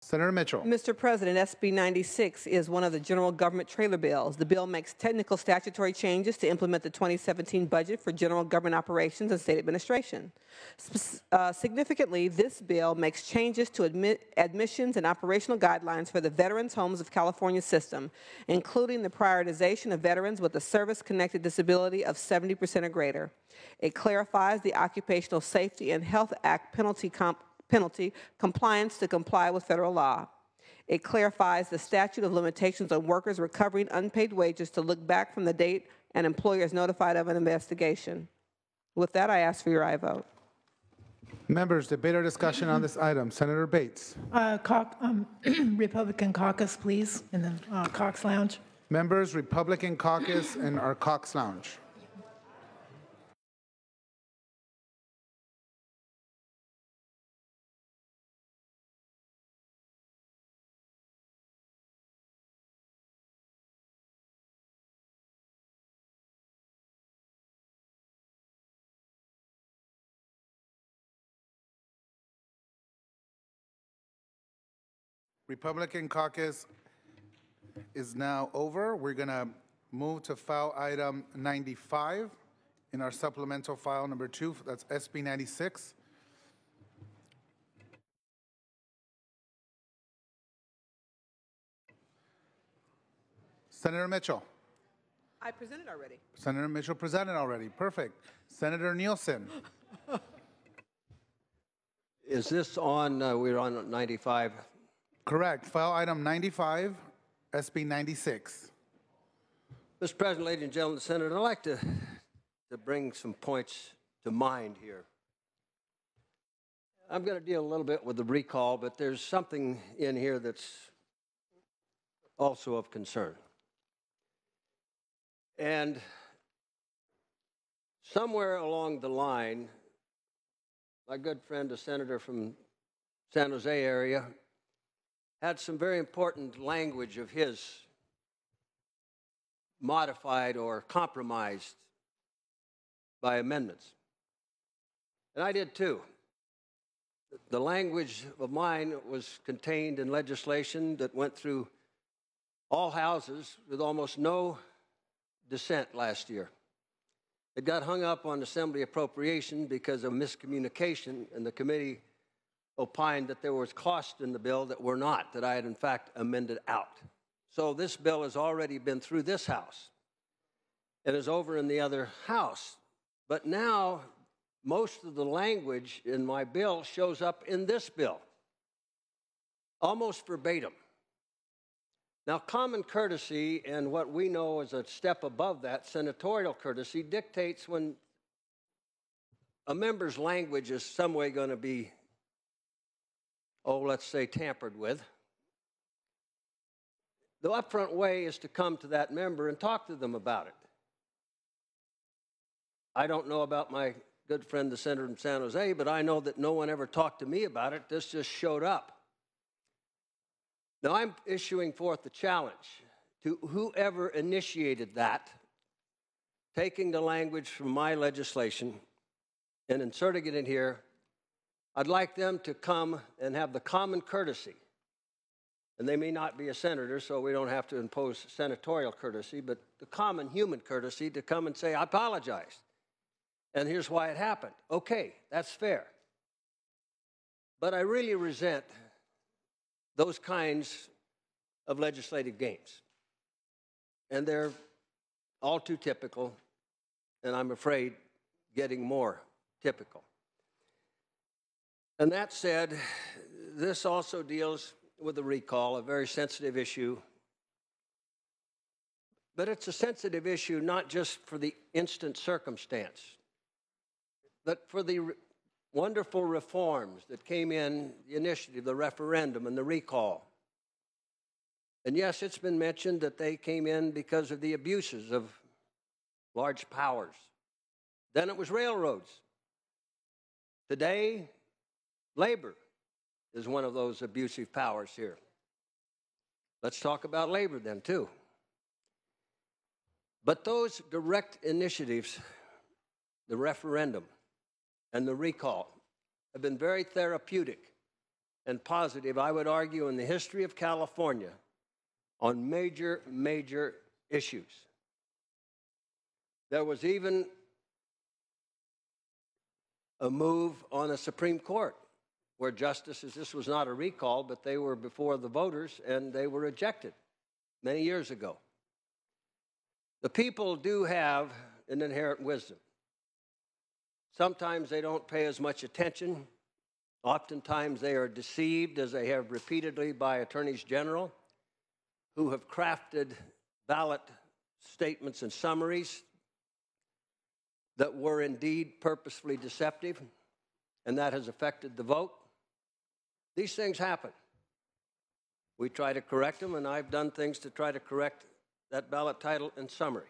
Senator Mitchell. Mr. President, SB 96 is one of the general government trailer bills. The bill makes technical statutory changes to implement the 2017 budget for general government operations and state administration. Significantly, this bill makes changes to admissions and operational guidelines for the Veterans Homes of California system, including the prioritization of veterans with a service-connected disability of 70% or greater. It clarifies the Occupational Safety and Health Act penalty compliance to comply with federal law. It clarifies the statute of limitations on workers recovering unpaid wages to look back from the date an employer is notified of an investigation. With that, I ask for your aye vote. Members, debate or discussion on this item. Senator Bates. Republican caucus, please, in the Cox Lounge. Members, Republican caucus in our Cox Lounge. Republican caucus is now over. We're going to move to file item 95 in our supplemental file number 2. That's SB 96. Senator Mitchell. I presented already. Senator Mitchell presented already. Perfect. Senator Nielsen. Is this on, we're on 95? Correct. File item 95, SB 96. Mr. President, ladies and gentlemen, Senator, I'd like to bring some points to mind here. I'm going to deal a little bit with the recall, but there's something in here that's also of concern. And somewhere along the line, my good friend, a senator from San Jose area, had some very important language of his modified or compromised by amendments. And I did too. The language of mine was contained in legislation that went through all houses with almost no dissent last year. It got hung up on Assembly appropriation because of miscommunication, and the committee opined that there was costs in the bill that were not, that I had in fact amended out. So this bill has already been through this House. It is over in the other House. But now most of the language in my bill shows up in this bill, almost verbatim. Now, common courtesy and what we know as a step above that, senatorial courtesy, dictates when a member's language is some way going to be, let's say, tampered with. The upfront way is to come to that member and talk to them about it. I don't know about my good friend, the senator from San Jose, but I know that no one ever talked to me about it. This just showed up. Now, I'm issuing forth the challenge to whoever initiated that, taking the language from my legislation and inserting it in here. I'd like them to come and have the common courtesy, and they may not be a senator, so we don't have to impose senatorial courtesy, but the common human courtesy to come and say, I apologize, and here's why it happened. Okay, that's fair. But I really resent those kinds of legislative games. And they're all too typical, and I'm afraid getting more typical. And that said, this also deals with a recall, a very sensitive issue. But it's a sensitive issue not just for the instant circumstance, but for the wonderful reforms that came in, the initiative, the referendum, and the recall. And yes, it's been mentioned that they came in because of the abuses of large powers. Then it was railroads. Today, labor is one of those abusive powers here. Let's talk about labor then, too. But those direct initiatives, the referendum and the recall, have been very therapeutic and positive, I would argue, in the history of California on major, major issues. There was even a move on the Supreme Court where justices, this was not a recall, but they were before the voters and they were ejected many years ago. The people do have an inherent wisdom. Sometimes they don't pay as much attention. Oftentimes they are deceived, as they have repeatedly, by attorneys general who have crafted ballot statements and summaries that were indeed purposefully deceptive, and that has affected the vote. These things happen. We try to correct them, and I've done things to try to correct that ballot title and summary.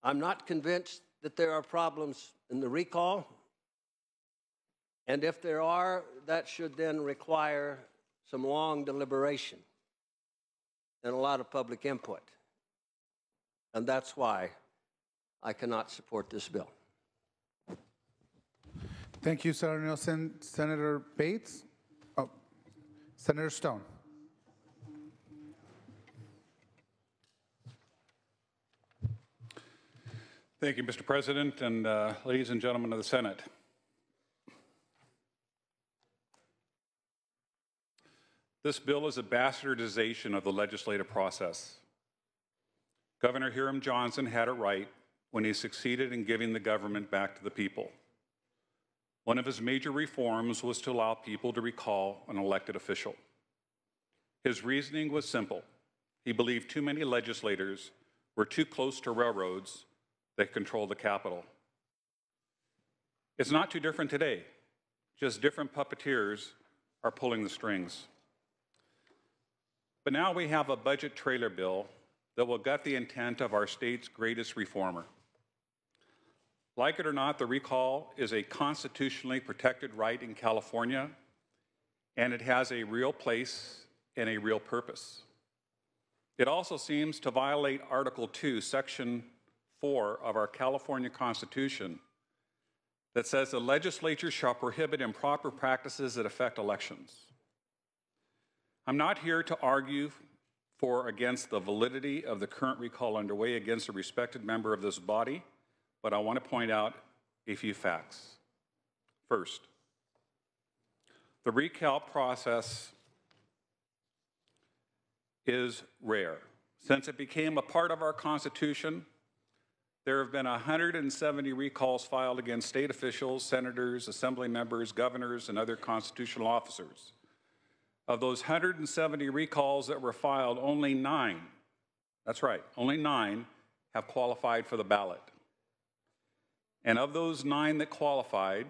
I'm not convinced that there are problems in the recall, and if there are, that should then require some long deliberation and a lot of public input. And that's why I cannot support this bill. Thank you, Senator Nielsen. Senator Bates? Oh, Senator Stone. Thank you, Mr. President, and ladies and gentlemen of the Senate. This bill is a bastardization of the legislative process. Governor Hiram Johnson had it right when he succeeded in giving the government back to the people. One of his major reforms was to allow people to recall an elected official. His reasoning was simple. He believed too many legislators were too close to railroads that control the Capitol. It's not too different today, just different puppeteers are pulling the strings. But now we have a budget trailer bill that will gut the intent of our state's greatest reformer. Like it or not, the recall is a constitutionally protected right in California, and it has a real place and a real purpose. It also seems to violate Article 2, Section 4 of our California Constitution that says the legislature shall prohibit improper practices that affect elections. I'm not here to argue for or against the validity of the current recall underway against a respected member of this body, but I want to point out a few facts. First, the recall process is rare. Since it became a part of our Constitution, there have been 170 recalls filed against state officials, senators, assembly members, governors, and other constitutional officers. Of those 170 recalls that were filed, only 9, that's right, only 9 have qualified for the ballot. And of those 9 that qualified,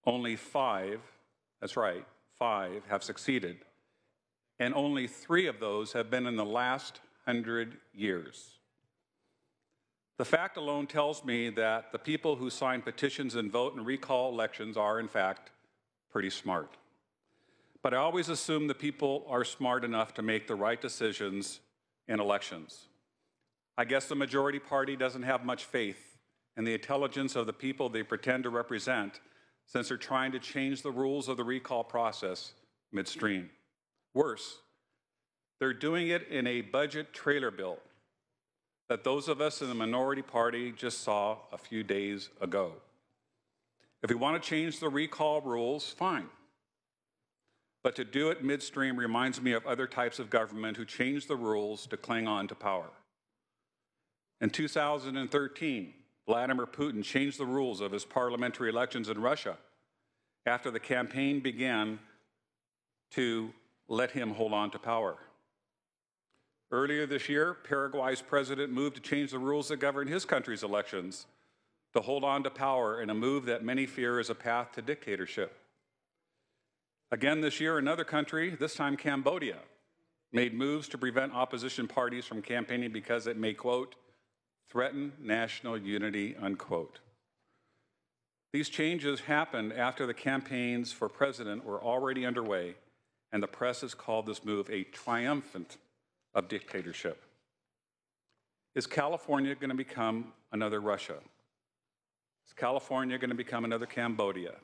only 5, that's right, 5 have succeeded. And only 3 of those have been in the last 100 years. The fact alone tells me that the people who sign petitions and vote in recall elections are, in fact, pretty smart. But I always assume the people are smart enough to make the right decisions in elections. I guess the majority party doesn't have much faith in the intelligence of the people they pretend to represent, since they're trying to change the rules of the recall process midstream. Worse, they're doing it in a budget trailer bill that those of us in the minority party just saw a few days ago. If we want to change the recall rules, fine. But to do it midstream reminds me of other types of government who changed the rules to cling on to power. In 2013, Vladimir Putin changed the rules of his parliamentary elections in Russia after the campaign began to let him hold on to power. Earlier this year, Paraguay's president moved to change the rules that govern his country's elections to hold on to power in a move that many fear is a path to dictatorship. Again this year, another country, this time Cambodia, made moves to prevent opposition parties from campaigning because it may, quote, threaten national unity, unquote. These changes happened after the campaigns for president were already underway, and the press has called this move a triumphant of dictatorship. Is California going to become another Russia? Is California going to become another Cambodia?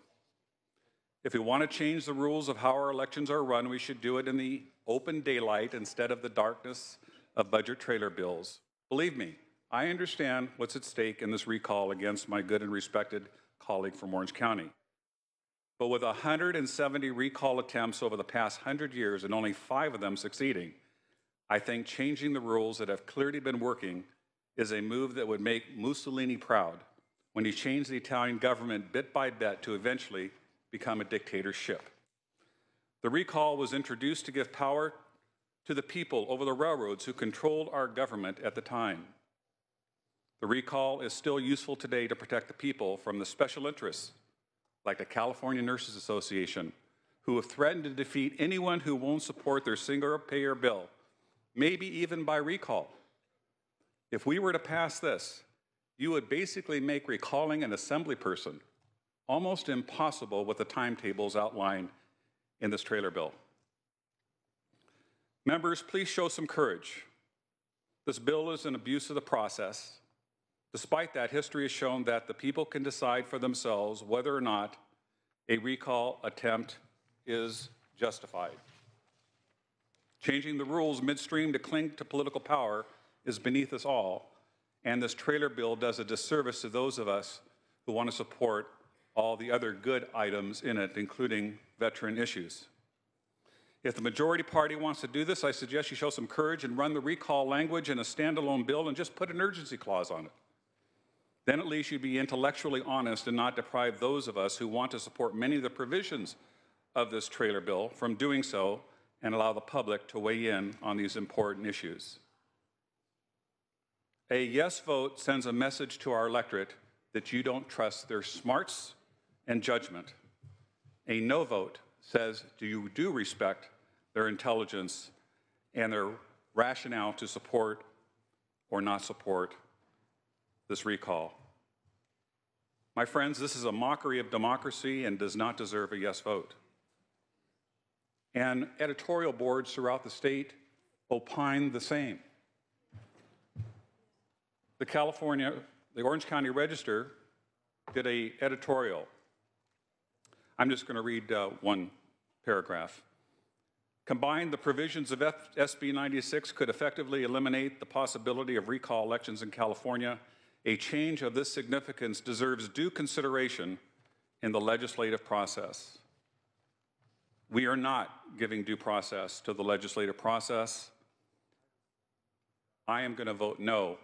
If we want to change the rules of how our elections are run, we should do it in the open daylight instead of the darkness of budget trailer bills. Believe me, I understand what's at stake in this recall against my good and respected colleague from Orange County. But with 170 recall attempts over the past 100 years and only 5 of them succeeding, I think changing the rules that have clearly been working is a move that would make Mussolini proud when he changed the Italian government bit by bit to eventually become a dictatorship. The recall was introduced to give power to the people over the railroads who controlled our government at the time. The recall is still useful today to protect the people from the special interests, like the California Nurses Association, who have threatened to defeat anyone who won't support their single-payer bill, maybe even by recall. If we were to pass this, you would basically make recalling an assembly person almost impossible with the timetables outlined in this trailer bill. Members, please show some courage. This bill is an abuse of the process. Despite that, history has shown that the people can decide for themselves whether or not a recall attempt is justified. Changing the rules midstream to cling to political power is beneath us all, and this trailer bill does a disservice to those of us who want to support all the other good items in it, including veteran issues. If the majority party wants to do this, I suggest you show some courage and run the recall language in a standalone bill and just put an urgency clause on it. Then at least you'd be intellectually honest and not deprive those of us who want to support many of the provisions of this trailer bill from doing so and allow the public to weigh in on these important issues. A yes vote sends a message to our electorate that you don't trust their smarts and judgment. A no vote says you do respect their intelligence and their rationale to support or not support this recall. My friends, this is a mockery of democracy and does not deserve a yes vote. And editorial boards throughout the state opine the same. The Orange County Register did an editorial. I'm just going to read one paragraph. Combined, the provisions of SB 96 could effectively eliminate the possibility of recall elections in California. A change of this significance deserves due consideration in the legislative process. We are not giving due process to the legislative process. I am going to vote no,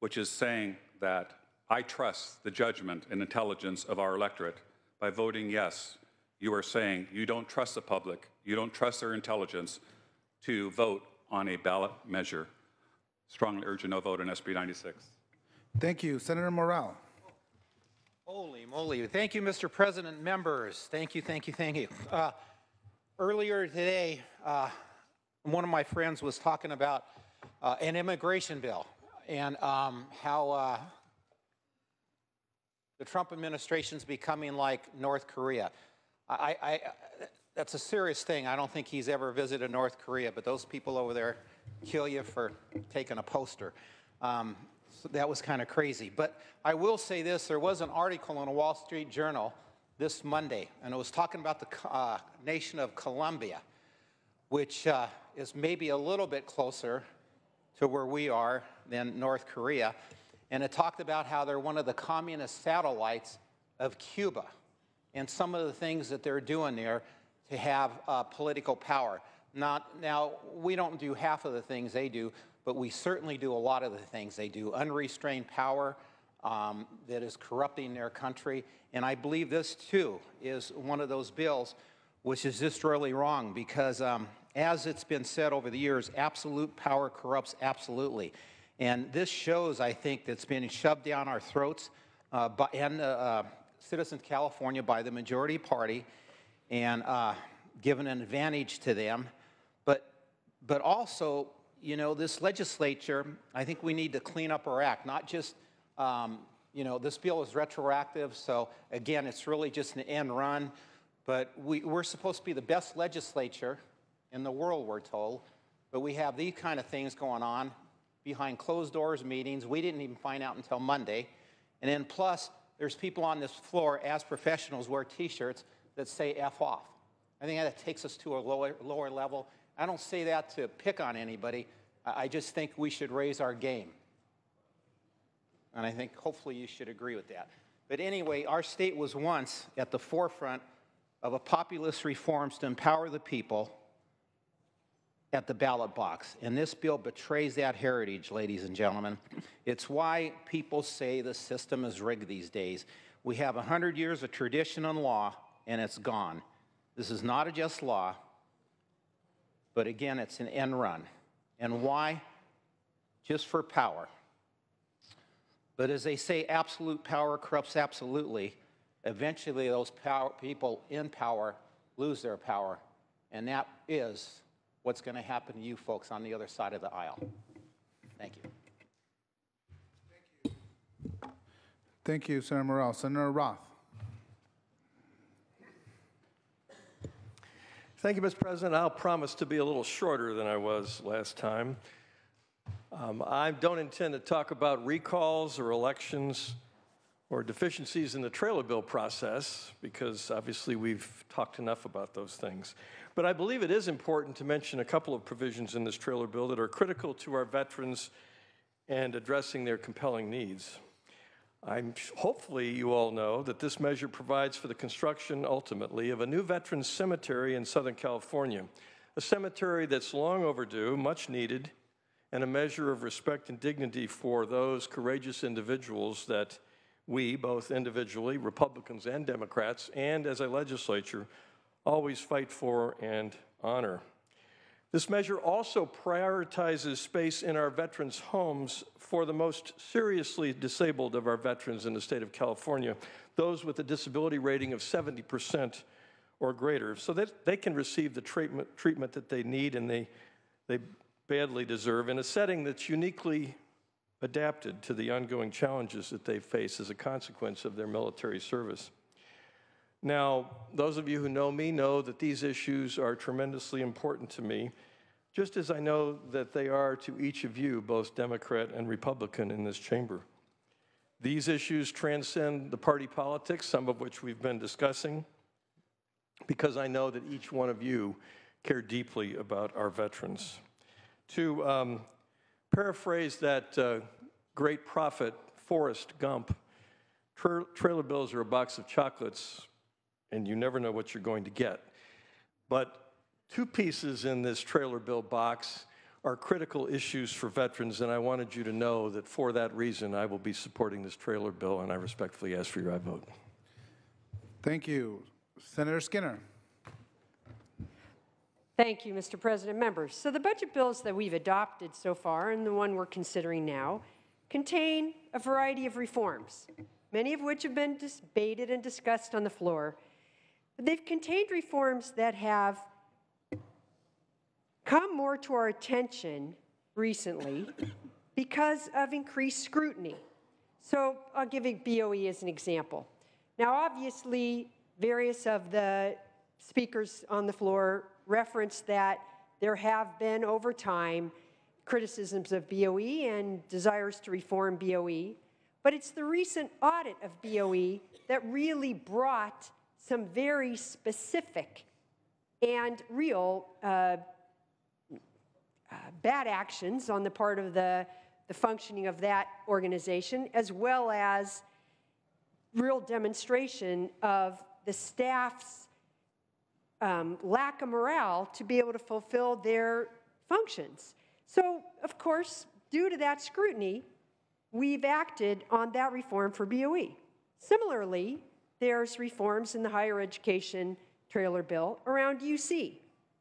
which is saying that I trust the judgment and intelligence of our electorate. By voting yes, you are saying you don't trust the public, you don't trust their intelligence to vote on a ballot measure. Strongly urge a no vote on SB 96. Thank you. Senator Morale. Holy moly. Thank you, Mr. President. Members, thank you, thank you, thank you. Earlier today, one of my friends was talking about an immigration bill and how the Trump administration is becoming like North Korea. That's a serious thing. I don't think he's ever visited North Korea, but those people over there kill you for taking a poster. So that was kind of crazy. But I will say this, there was an article in a Wall Street Journal this Monday, and it was talking about the nation of Colombia, which is maybe a little bit closer to where we are than North Korea. And it talked about how they're one of the communist satellites of Cuba and some of the things that they're doing there to have political power. Now, we don't do half of the things they do, but we certainly do a lot of the things they do. Unrestrained power that is corrupting their country. And I believe this, too, is one of those bills which is just really wrong because, as it's been said over the years, absolute power corrupts absolutely. And this shows, I think, that's been shoved down our throats and citizens of California by the majority party and given an advantage to them. But also, you know, this legislature, I think we need to clean up our act, not just, you know, this bill is retroactive, so again, it's really just an end run, but we're supposed to be the best legislature in the world, we're told, but we have these kind of things going on behind closed doors meetings. We didn't even find out until Monday. And then plus, there's people on this floor as professionals wear T-shirts that say F off. I think that takes us to a lower level. I don't say that to pick on anybody. I just think we should raise our game. And I think hopefully you should agree with that. But anyway, our state was once at the forefront of a populist reforms to empower the people at the ballot box. And this bill betrays that heritage, ladies and gentlemen. It's why people say the system is rigged these days. We have 100 years of tradition and law, and it's gone. This is not a just law, but again, it's an end run. And why? Just for power. But as they say, absolute power corrupts absolutely. Eventually, those people in power lose their power, and that is what's going to happen to you folks on the other side of the aisle. Thank you. Thank you, Senator Morrell. Senator Roth. Thank you, Mr. President. I'll promise to be a little shorter than I was last time. I don't intend to talk about recalls or elections or deficiencies in the trailer bill process, because obviously we've talked enough about those things. But I believe it is important to mention a couple of provisions in this trailer bill that are critical to our veterans and addressing their compelling needs. Hopefully you all know that this measure provides for the construction, ultimately, of a new veterans cemetery in Southern California, a cemetery that's long overdue, much needed, and a measure of respect and dignity for those courageous individuals that we, both individually, Republicans and Democrats, and as a legislature, always fight for and honor. This measure also prioritizes space in our veterans' homes for the most seriously disabled of our veterans in the state of California, those with a disability rating of 70% or greater, so that they can receive the treatment that they need and they badly deserve in a setting that's uniquely adapted to the ongoing challenges that they face as a consequence of their military service. Now, those of you who know me know that these issues are tremendously important to me, just as I know that they are to each of you, both Democrat and Republican in this chamber. These issues transcend the party politics, some of which we've been discussing, because I know that each one of you care deeply about our veterans. To paraphrase that great prophet, Forrest Gump, trailer bills are a box of chocolates, and you never know what you're going to get. But two pieces in this trailer bill box are critical issues for veterans, and I wanted you to know that for that reason, I will be supporting this trailer bill, and I respectfully ask for your vote. Thank you. Senator Skinner. Thank you, Mr. President. Members, so the budget bills that we've adopted so far, and the one we're considering now, contain a variety of reforms, many of which have been debated and discussed on the floor. But they've contained reforms that have come more to our attention recently because of increased scrutiny. So I'll give BOE as an example. Now, obviously, various of the speakers on the floor referenced that there have been, over time, criticisms of BOE and desires to reform BOE. But it's the recent audit of BOE that really brought some very specific and real bad actions on the part of the functioning of that organization, as well as real demonstration of the staff's lack of morale to be able to fulfill their functions. So, of course, due to that scrutiny, we've acted on that reform for BOE. Similarly, there's reforms in the higher education trailer bill around UC,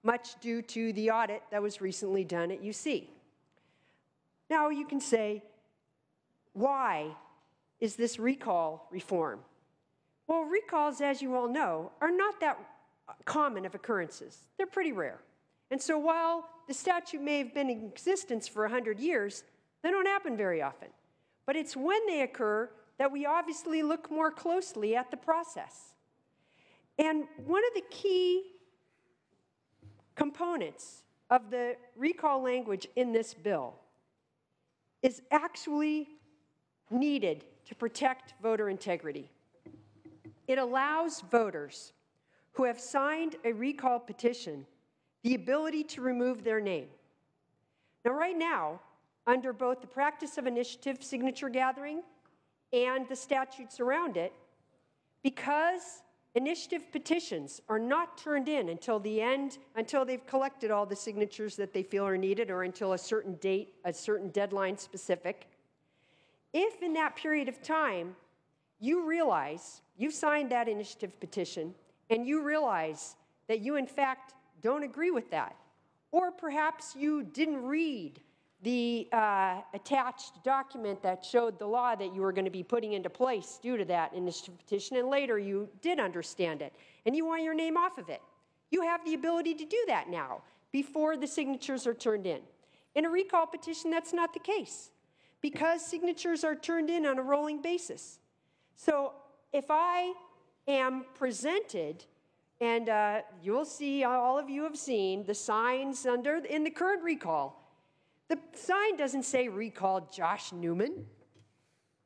much due to the audit that was recently done at UC. Now you can say, why is this recall reform? Well, recalls, as you all know, are not that common of occurrences. They're pretty rare. And so while the statute may have been in existence for 100 years, they don't happen very often. But it's when they occur that we obviously look more closely at the process. And one of the key components of the recall language in this bill is actually needed to protect voter integrity. It allows voters who have signed a recall petition the ability to remove their name. Now, right now, under both the practice of initiative signature gathering and the statutes around it, because initiative petitions are not turned in until the end, until they've collected all the signatures that they feel are needed, or until a certain date, a certain deadline specific. If in that period of time you realize you've signed that initiative petition and you realize that you in fact don't agree with that, or perhaps you didn't read the attached document that showed the law that you were going to be putting into place due to that initiative petition, and later you did understand it, and you want your name off of it. You have the ability to do that now before the signatures are turned in. In a recall petition, that's not the case, because signatures are turned in on a rolling basis. So if I am presented, and you'll see, all of you have seen the signs in the current recall. The sign doesn't say recall Josh Newman.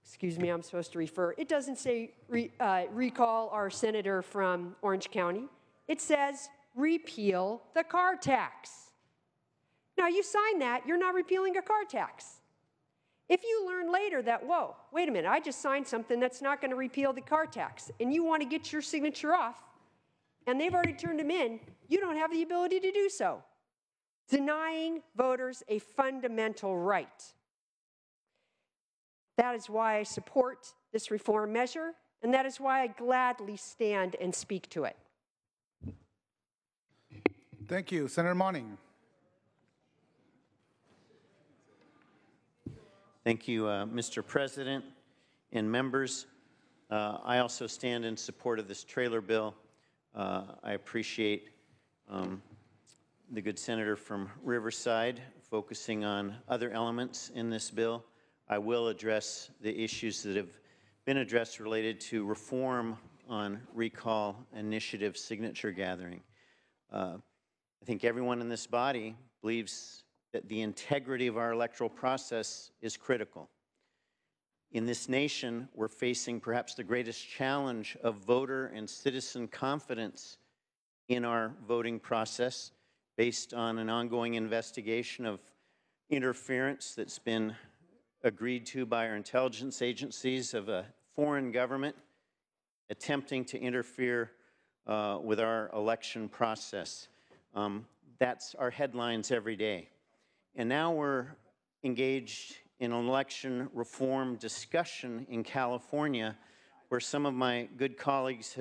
Excuse me, I'm supposed to refer. It doesn't say recall our senator from Orange County. It says repeal the car tax. Now, you sign that, you're not repealing a car tax. If you learn later that, whoa, wait a minute, I just signed something that's not going to repeal the car tax, and you want to get your signature off, and they've already turned them in, you don't have the ability to do so, denying voters a fundamental right. That is why I support this reform measure, and that is why I gladly stand and speak to it. Thank you. Senator Monning. Thank you, Mr. President and members. I also stand in support of this trailer bill. I appreciate the good senator from Riverside focusing on other elements in this bill. I will address the issues that have been addressed related to reform on recall initiative signature gathering. I think everyone in this body believes that the integrity of our electoral process is critical. In this nation, we're facing perhaps the greatest challenge of voter and citizen confidence in our voting process based on an ongoing investigation of interference that's been agreed to by our intelligence agencies of a foreign government attempting to interfere with our election process. That's our headlines every day. And now we're engaged in an election reform discussion in California where some of my good colleagues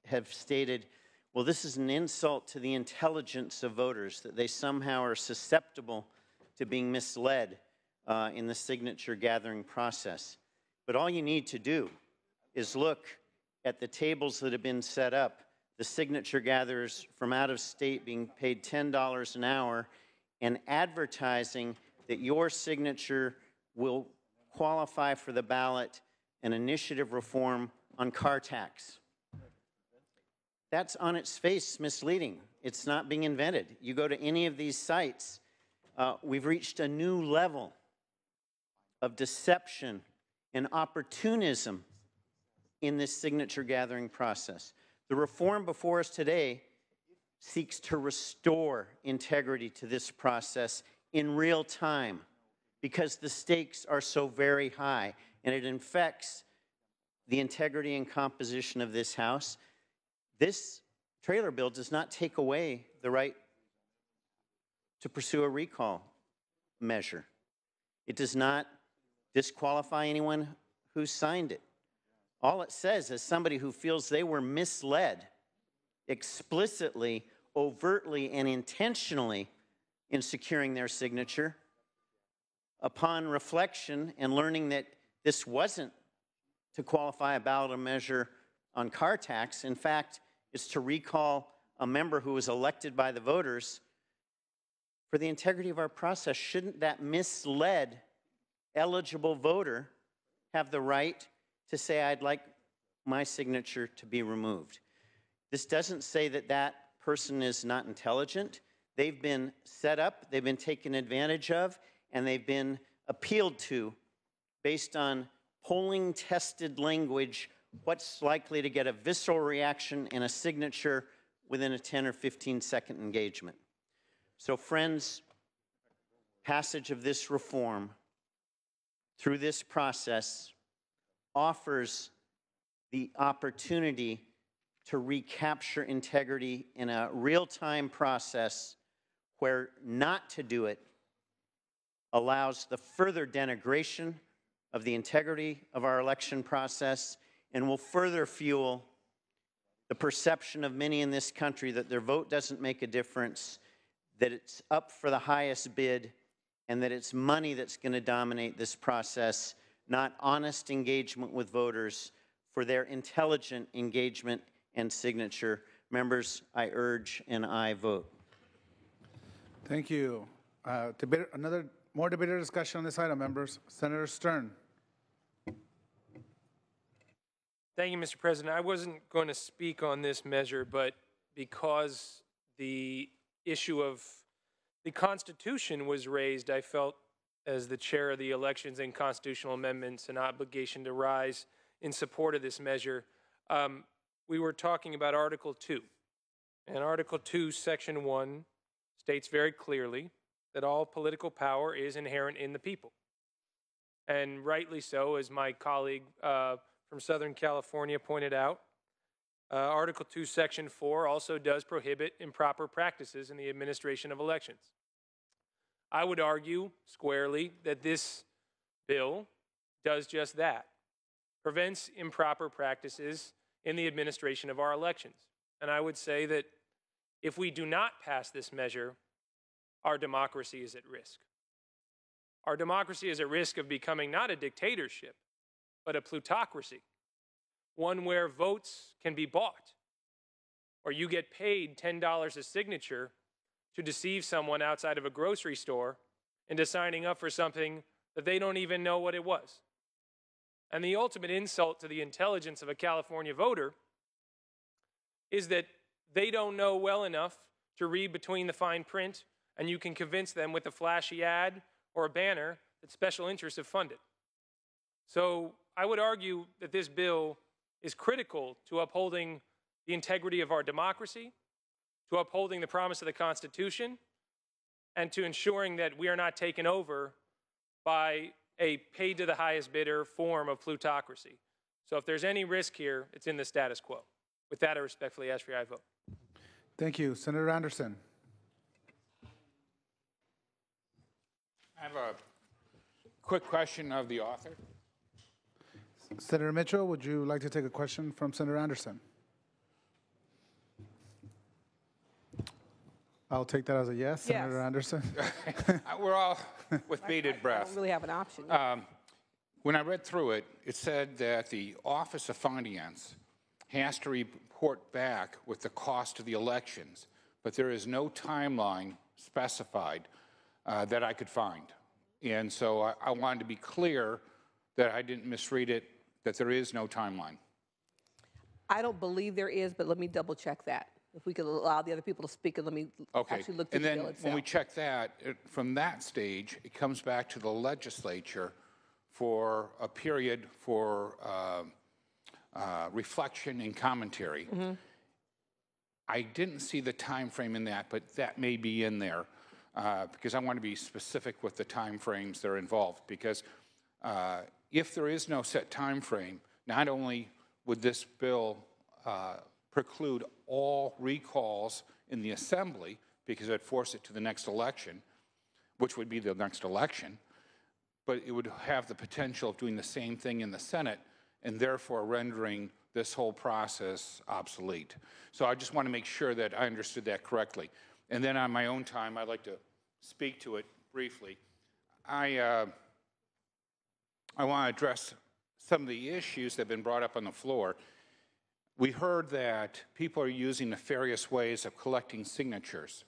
have stated, well, this is an insult to the intelligence of voters, that they somehow are susceptible to being misled in the signature gathering process. But all you need to do is look at the tables that have been set up, the signature gatherers from out of state being paid $10 an hour, and advertising that your signature will qualify for the ballot an initiative reform on car tax. That's on its face misleading. It's not being invented. You go to any of these sites, we've reached a new level of deception and opportunism in this signature gathering process. The reform before us today seeks to restore integrity to this process in real time because the stakes are so very high, and it infects the integrity and composition of this House. This trailer bill does not take away the right to pursue a recall measure. It does not disqualify anyone who signed it. All it says is somebody who feels they were misled explicitly, overtly, and intentionally in securing their signature, upon reflection and learning that this wasn't to qualify a ballot measure on car tax. In fact, it's to recall a member who was elected by the voters. For the integrity of our process, shouldn't that misled eligible voter have the right to say, I'd like my signature to be removed? This doesn't say that that person is not intelligent. They've been set up, they've been taken advantage of, and they've been appealed to based on polling-tested language, what's likely to get a visceral reaction and a signature within a 10 or 15-second engagement. So, friends, passage of this reform through this process offers the opportunity to recapture integrity in a real-time process where not to do it allows the further denigration of the integrity of our election process and will further fuel the perception of many in this country that their vote doesn't make a difference, that it's up for the highest bid, and that it's money that's going to dominate this process, not honest engagement with voters for their intelligent engagement and signature. Members, I urge and I vote. Thank you. More debate or discussion on this item, members. Senator Stern. Thank you, Mr. President. I wasn't going to speak on this measure, but because the issue of the Constitution was raised, I felt, as the chair of the Elections and Constitutional Amendments, an obligation to rise in support of this measure. We were talking about Article 2. And Article 2, Section 1 states very clearly that all political power is inherent in the people. And rightly so, as my colleague from Southern California pointed out, Article 2, Section 4 also does prohibit improper practices in the administration of elections. I would argue squarely that this bill does just that, prevents improper practices in the administration of our elections. And I would say that if we do not pass this measure, our democracy is at risk. Our democracy is at risk of becoming not a dictatorship, but a plutocracy, one where votes can be bought, or you get paid $10 a signature to deceive someone outside of a grocery store into signing up for something that they don't even know what it was. And the ultimate insult to the intelligence of a California voter is that they don't know well enough to read between the fine print, and you can convince them with a flashy ad or a banner that special interests have funded. So I would argue that this bill is critical to upholding the integrity of our democracy, to upholding the promise of the Constitution, and to ensuring that we are not taken over by a paid to the highest bidder form of plutocracy. So if there's any risk here, it's in the status quo. With that, I respectfully ask for your aye vote. Thank you. Senator Anderson. I have a quick question of the author. Senator Mitchell, would you like to take a question from Senator Anderson? I'll take that as a yes, Yes. Senator Anderson. We're all with bated I breath. don't really have an option. When I read through it, it said that the Office of Finance has to report back with the cost of the elections, but there is no timeline specified that I could find. And so I wanted to be clear that I didn't misread it, that there is no timeline. I don't believe there is, but let me double check that. If we could allow the other people to speak, and let me actually look through And the then bill when itself. we check that, from that stage, it comes back to the legislature for a period for reflection and commentary. I didn't see the time frame in that, but that may be in there because I want to be specific with the time frames that are involved. Because if there is no set time frame, not only would this bill preclude all recalls in the Assembly, because it would force it to the next election, which would be the next election, but it would have the potential of doing the same thing in the Senate and therefore rendering this whole process obsolete. So I just want to make sure that I understood that correctly. And then on my own time, I'd like to speak to it briefly. I want to address some of the issues that have been brought up on the floor. We heard that people are using nefarious ways of collecting signatures.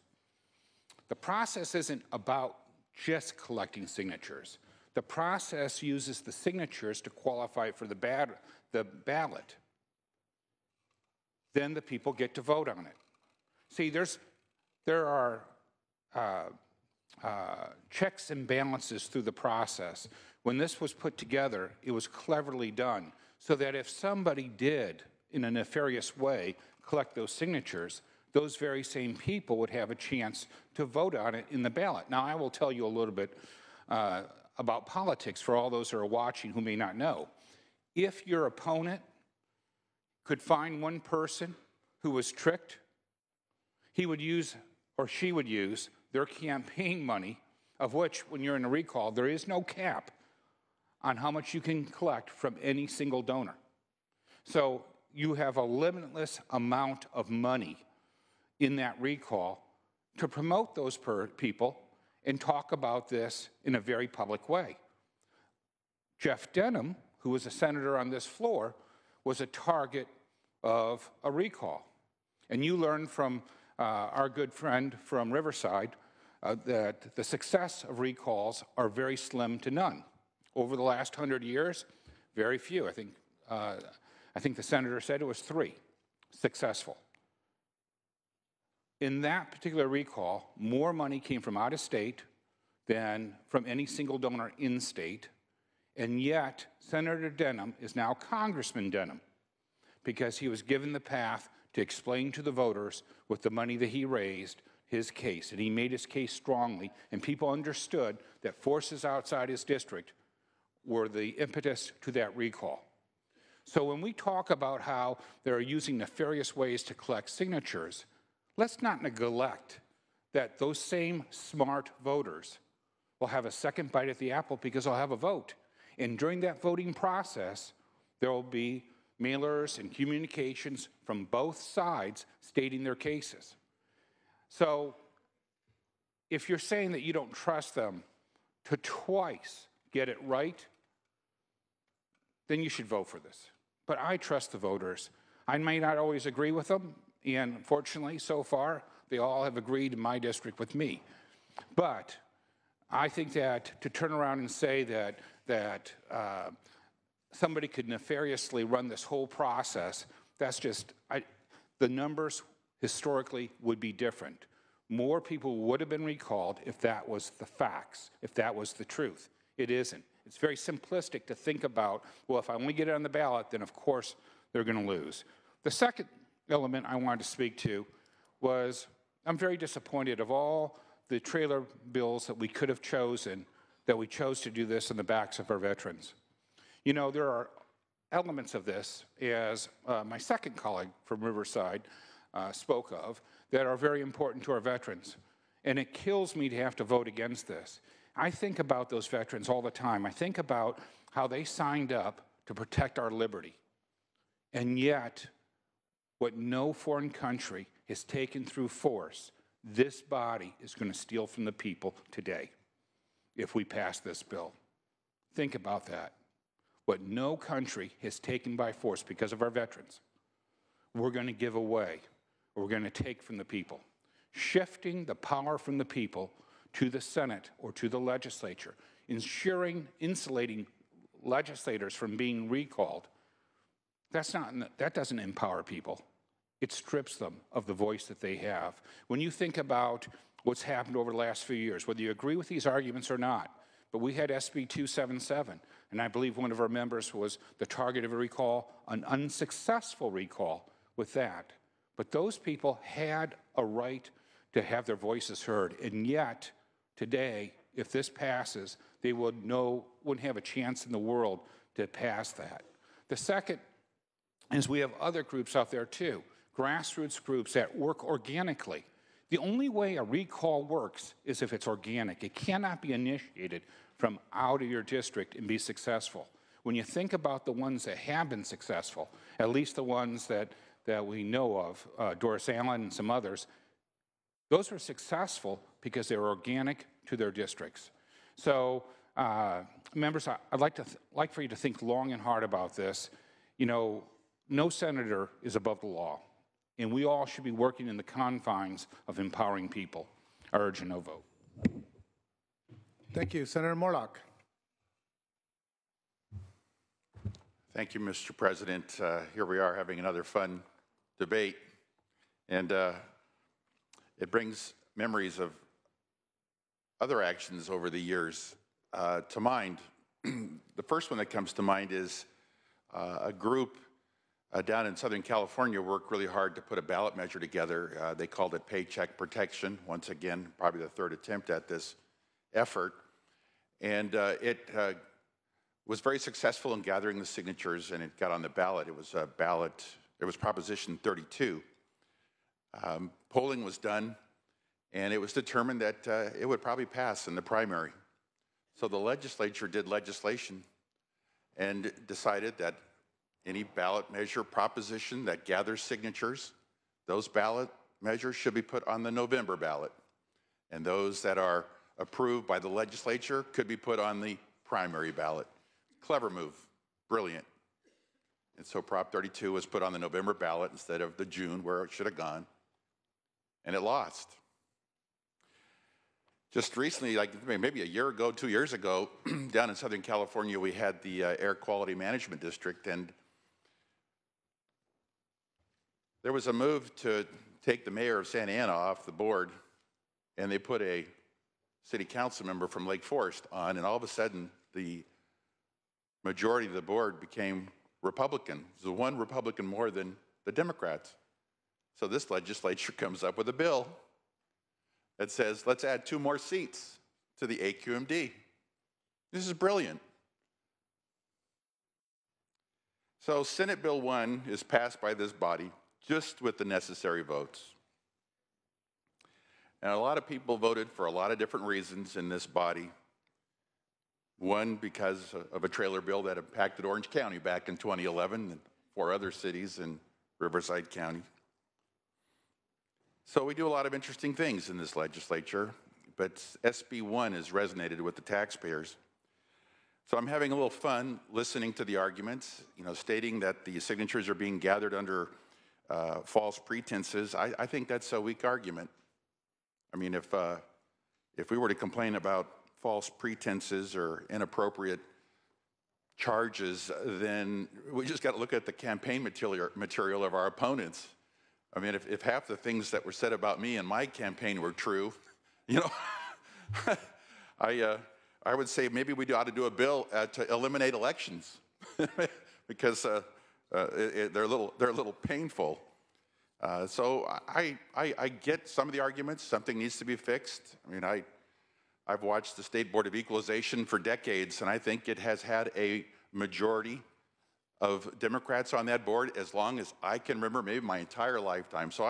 The process isn't about just collecting signatures. The process uses the signatures to qualify for the ballot. Then the people get to vote on it. See, there are checks and balances through the process. When this was put together, it was cleverly done so that if somebody did, in a nefarious way, collect those signatures, those very same people would have a chance to vote on it in the ballot. Now, I will tell you a little bit about politics for all those who are watching who may not know. If your opponent could find one person who was tricked, he would use, or she would use, their campaign money, of which, when you're in a recall, there is no cap on how much you can collect from any single donor. So you have a limitless amount of money in that recall to promote those people and talk about this in a very public way. Jeff Denham, who was a senator on this floor, was a target of a recall. And you learned from our good friend from Riverside that the success of recalls are very slim to none. Over the last 100 years, very few. I think the senator said it was 3 successful. In that particular recall, more money came from out of state than from any single donor in state, and yet Senator Denham is now Congressman Denham because he was given the path to explain to the voters with the money that he raised his case, and he made his case strongly, and people understood that forces outside his district were the impetus to that recall. So when we talk about how they're using nefarious ways to collect signatures, let's not neglect that those same smart voters will have a second bite at the apple because they'll have a vote. And during that voting process, there will be mailers and communications from both sides stating their cases. So if you're saying that you don't trust them to twice get it right, then you should vote for this. But I trust the voters. I may not always agree with them, and fortunately, so far, they all have agreed in my district with me. But I think that to turn around and say that somebody could nefariously run this whole process, that's just, the numbers historically would be different. More people would have been recalled if that was the facts, if that was the truth. It isn't. It's very simplistic to think about, well, if I only get it on the ballot, then of course they're going to lose. The second element I wanted to speak to was I'm very disappointed of all the trailer bills that we could have chosen, that we chose to do this on the backs of our veterans. You know, there are elements of this, as my second colleague from Riverside spoke of, that are very important to our veterans. And it kills me to have to vote against this. I think about those veterans all the time. I think about how they signed up to protect our liberty. And yet, what no foreign country has taken through force, this body is going to steal from the people today if we pass this bill. Think about that. What no country has taken by force because of our veterans, we're going to give away, or we're going to take from the people. Shifting the power from the people to the Senate or to the legislature, insulating legislators from being recalled, that doesn't empower people. It strips them of the voice that they have. When you think about what's happened over the last few years, whether you agree with these arguments or not, but we had SB 277, and I believe one of our members was the target of a recall, an unsuccessful recall with that. But those people had a right to have their voices heard, and yet today, if this passes, they wouldn't have a chance in the world to pass that. The second is we have other groups out there too, grassroots groups that work organically. The only way a recall works is if it's organic. It cannot be initiated from out of your district and be successful. When you think about the ones that have been successful, at least the ones that we know of, Doris Allen and some others, those were successful because they were organic to their districts. So, members, I'd like for you to think long and hard about this. You know, no senator is above the law, and we all should be working in the confines of empowering people. I urge a no vote. Thank you. Senator Morlock. Thank you, Mr. President. Here we are having another fun debate, and it brings memories of other actions over the years to mind. The first one that comes to mind is a group down in Southern California worked really hard to put a ballot measure together. They called it Paycheck Protection. Once again, probably the third attempt at this effort. And it was very successful in gathering the signatures, and it got on the ballot. It was a ballot, it was Proposition 32. Polling was done, and it was determined that it would probably pass in the primary. So the legislature did legislation and decided that any ballot measure proposition that gathers signatures, those ballot measures should be put on the November ballot. And those that are approved by the legislature could be put on the primary ballot. Clever move, brilliant. And so Prop 32 was put on the November ballot instead of the June where it should have gone. And it lost. Just recently, like maybe a year ago, 2 years ago, down in Southern California, we had the Air Quality Management District, and there was a move to take the mayor of Santa Ana off the board, and they put a city council member from Lake Forest on, and all of a sudden, the majority of the board became Republican. It was one Republican more than the Democrats. So this legislature comes up with a bill that says, let's add 2 more seats to the AQMD. This is brilliant. So Senate Bill 1 is passed by this body just with the necessary votes. And a lot of people voted for a lot of different reasons in this body. One, because of a trailer bill that impacted Orange County back in 2011 and 4 other cities in Riverside County. So we do a lot of interesting things in this legislature, but SB 1 has resonated with the taxpayers. So I'm having a little fun listening to the arguments, stating that the signatures are being gathered under false pretenses. I think that's a weak argument. I mean, if we were to complain about false pretenses or inappropriate charges, then we just got to look at the campaign material of our opponents. I mean, if half the things that were said about me in my campaign were true, I would say maybe we ought to do a bill to eliminate elections because they're a little painful. So I get some of the arguments. Something needs to be fixed. I mean, I've watched the State Board of Equalization for decades, and I think it has had a majority of Democrats on that board as long as I can remember, maybe my entire lifetime. So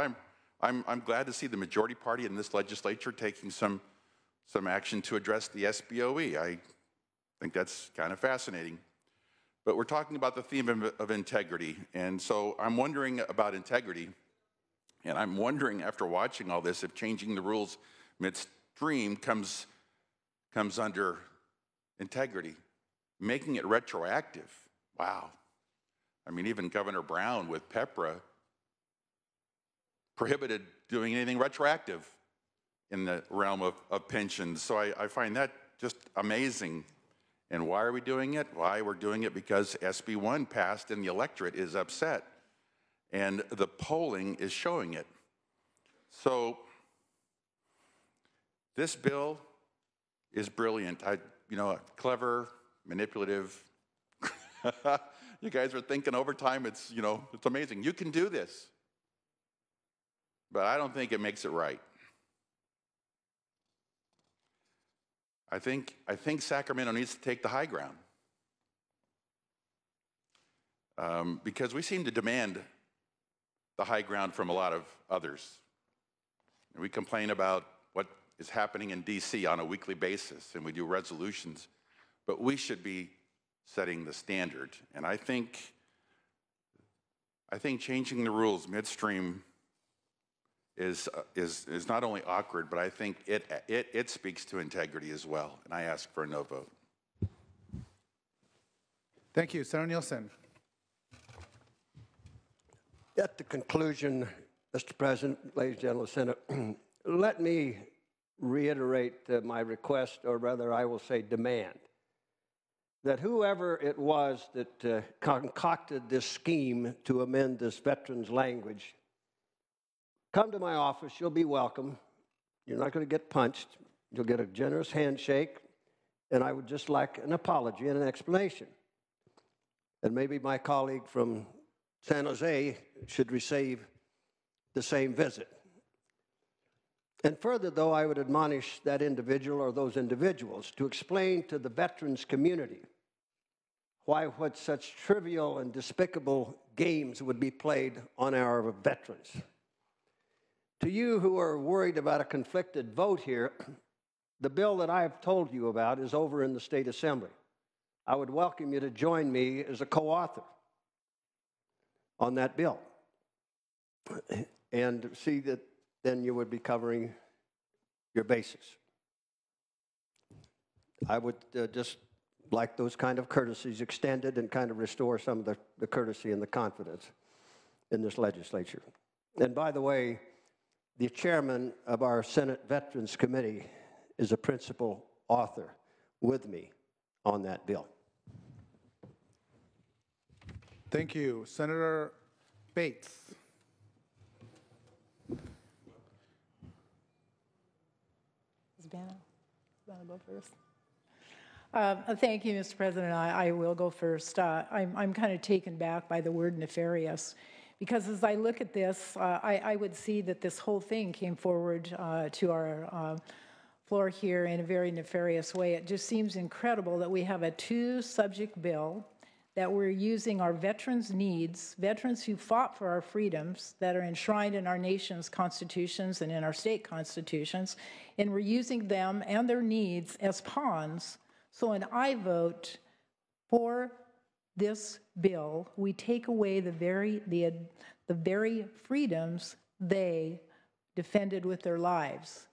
I'm glad to see the majority party in this legislature taking some action to address the SBOE. I think that's kind of fascinating. But we're talking about the theme of integrity, and so I'm wondering about integrity, and I'm wondering after watching all this if changing the rules midstream comes under integrity. Making it retroactive, wow. I mean, even Governor Brown with PEPRA prohibited doing anything retroactive in the realm of pensions. So I find that just amazing. And why are we doing it? Why we're doing it because SB 1 passed and the electorate is upset. And the polling is showing it. So this bill is brilliant. Clever, manipulative. You guys are thinking overtime. It's amazing. You can do this. But I don't think it makes it right. I think Sacramento needs to take the high ground. Because we seem to demand the high ground from a lot of others. And we complain about what is happening in D.C. on a weekly basis, and we do resolutions. But we should be setting the standard. And I think changing the rules midstream is not only awkward, but I think it speaks to integrity as well. And I ask for a no vote. Thank you. Senator Nielsen. At the conclusion, Mr. President, ladies and gentlemen, Senate, let me reiterate my request, or rather I will say demand, that whoever it was that concocted this scheme to amend this veterans language, come to my office. You'll be welcome. You're not going to get punched. You'll get a generous handshake, and I would just like an apology and an explanation. And maybe my colleague from San Jose should receive the same visit. And further, though, I would admonish that individual or those individuals to explain to the veterans community why what such trivial and despicable games would be played on our veterans. To you who are worried about a conflicted vote here, the bill that I have told you about is over in the State Assembly. I would welcome you to join me as a co-author on that bill. And see that then you would be covering your bases. I would just like those kind of courtesies extended and kind of restore some of the courtesy and the confidence in this legislature. And by the way, the chairman of our Senate Veterans Committee is a principal author with me on that bill. Thank you. Senator Bates. Is Banna go first? Thank you, Mr. President. I will go first. I'm kind of taken back by the word nefarious, because as I look at this, I would see that this whole thing came forward to our floor here in a very nefarious way. It just seems incredible that we have a two-subject bill, that we're using our veterans' needs, veterans who fought for our freedoms that are enshrined in our nation's constitutions and in our state constitutions, and we're using them and their needs as pawns. So when I vote for this bill, we take away the very freedoms they defended with their lives.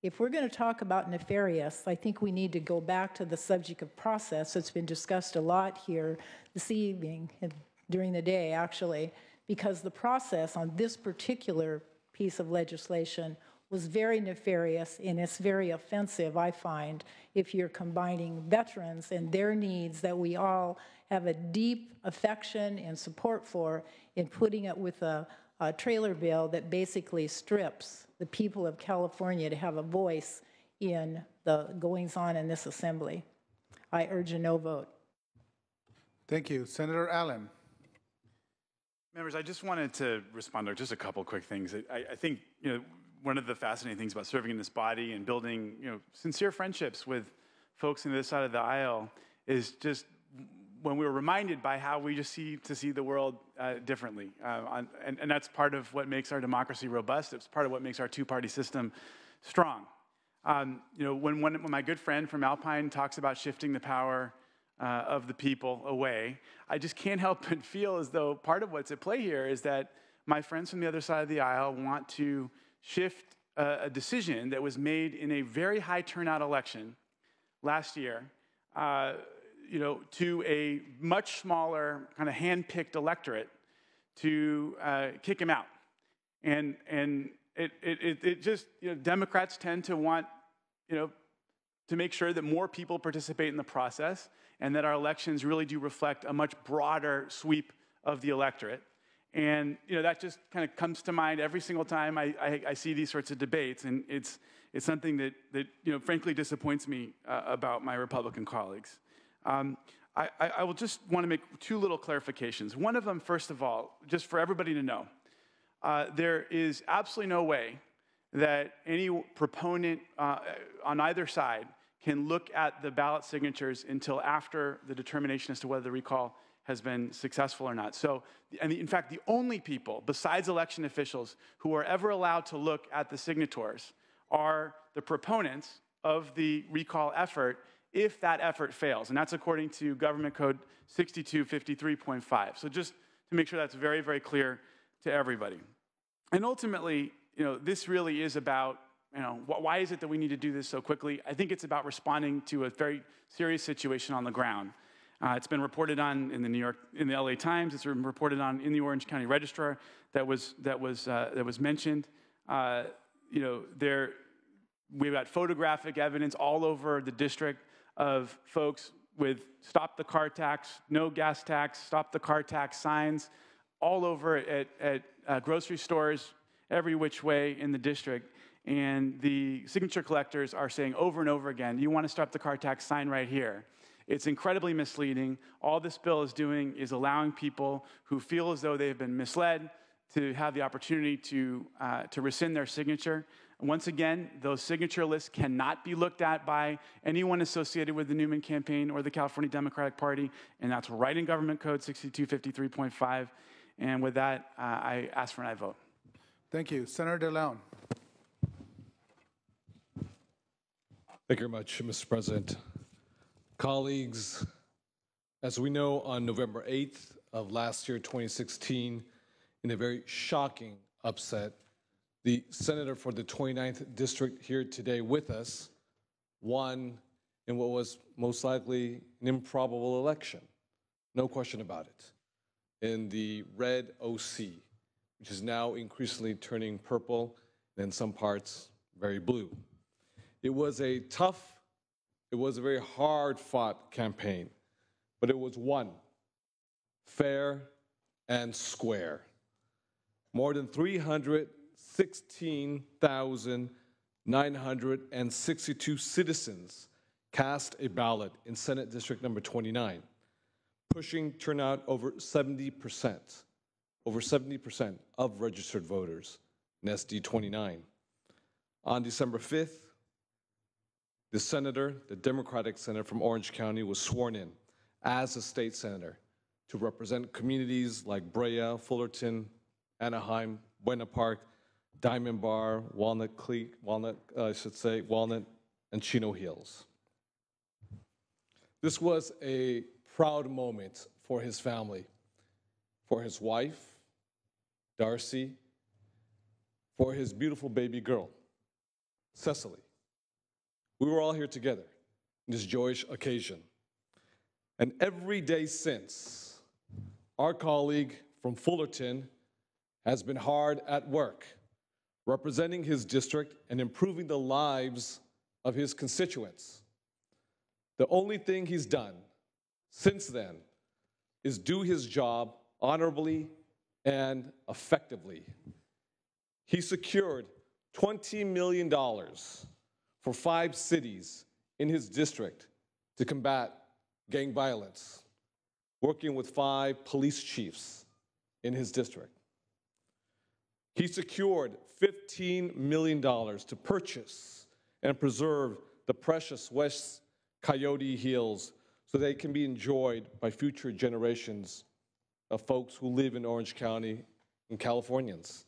If we're going to talk about nefarious, I think we need to go back to the subject of process. It's been discussed a lot here this evening, during the day actually, because the process on this particular piece of legislation was very nefarious, and it's very offensive, I find, if you're combining veterans and their needs that we all have a deep affection and support for, and putting it with a trailer bill that basically strips the people of California to have a voice in the goings-on in this assembly. I urge a no vote. Thank you. Senator Allen. Members, I just wanted to respond to just a couple quick things. I think, one of the fascinating things about serving in this body and building, sincere friendships with folks on the other side of the aisle is just when we were reminded by how we just see the world differently. And that's part of what makes our democracy robust. It's part of what makes our two-party system strong. When my good friend from Alpine talks about shifting the power of the people away, I just can't help but feel as though part of what's at play here is that my friends from the other side of the aisle want to shift a decision that was made in a very high turnout election last year, to a much smaller kind of hand-picked electorate to kick him out. And it just, Democrats tend to want, to make sure that more people participate in the process and that our elections really do reflect a much broader sweep of the electorate. And that just kind of comes to mind every single time I see these sorts of debates, and it's something that frankly disappoints me about my Republican colleagues. I will just want to make two little clarifications. One of them, first of all, just for everybody to know, there is absolutely no way that any proponent on either side can look at the ballot signatures until after the determination as to whether the recall has been successful or not. So, and in fact, the only people besides election officials who are ever allowed to look at the signatures are the proponents of the recall effort if that effort fails. And that's according to Government Code 6253.5. So just to make sure that's very, very clear to everybody. And ultimately, this really is about, why is it that we need to do this so quickly? I think it's about responding to a very serious situation on the ground. It's been reported on in the LA Times. It's been reported on in the Orange County Registrar that was mentioned. We've got photographic evidence all over the district of folks with "Stop the Car Tax," "No Gas Tax," "Stop the Car Tax" signs all over at grocery stores, every which way in the district. And the signature collectors are saying over and over again, "You want to stop the car tax? Sign right here." It's incredibly misleading. All this bill is doing is allowing people who feel as though they've been misled to have the opportunity to rescind their signature. Once again, those signature lists cannot be looked at by anyone associated with the Newman campaign or the California Democratic Party, and that's right in Government Code 6253.5. And with that, I ask for an aye vote. Thank you. Senator DeLeon. Thank you very much, Mr. President. Colleagues, as we know, on November 8th of last year, 2016, in a very shocking upset, the senator for the 29th district here today with us won in what was most likely an improbable election. No question about it. In the red OC, which is now increasingly turning purple and in some parts very blue. It was a very hard-fought campaign, but it was won fair and square. More than 316,962 citizens cast a ballot in Senate District number 29, pushing turnout over 70% of registered voters in SD 29. On December 5th, the senator, the Democratic senator from Orange County, was sworn in as a state senator to represent communities like Brea, Fullerton, Anaheim, Buena Park, Diamond Bar, Walnut, and Chino Hills. This was a proud moment for his family, for his wife, Darcy, for his beautiful baby girl, Cecily. We were all here together in this joyous occasion. And every day since, our colleague from Fullerton has been hard at work, representing his district and improving the lives of his constituents. The only thing he's done since then is do his job honorably and effectively. He secured $20 million for 5 cities in his district to combat gang violence, working with 5 police chiefs in his district. He secured $15 million to purchase and preserve the precious West Coyote Hills so they can be enjoyed by future generations of folks who live in Orange County and Californians.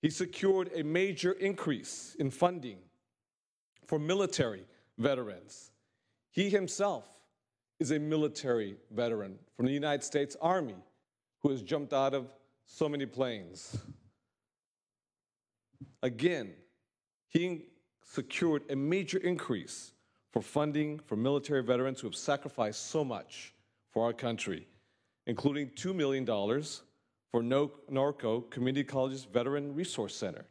He secured a major increase in funding for military veterans. He himself is a military veteran from the United States Army who has jumped out of so many planes. Again, he secured a major increase for funding for military veterans who have sacrificed so much for our country, including $2 million for Norco Community College's Veteran Resource Center.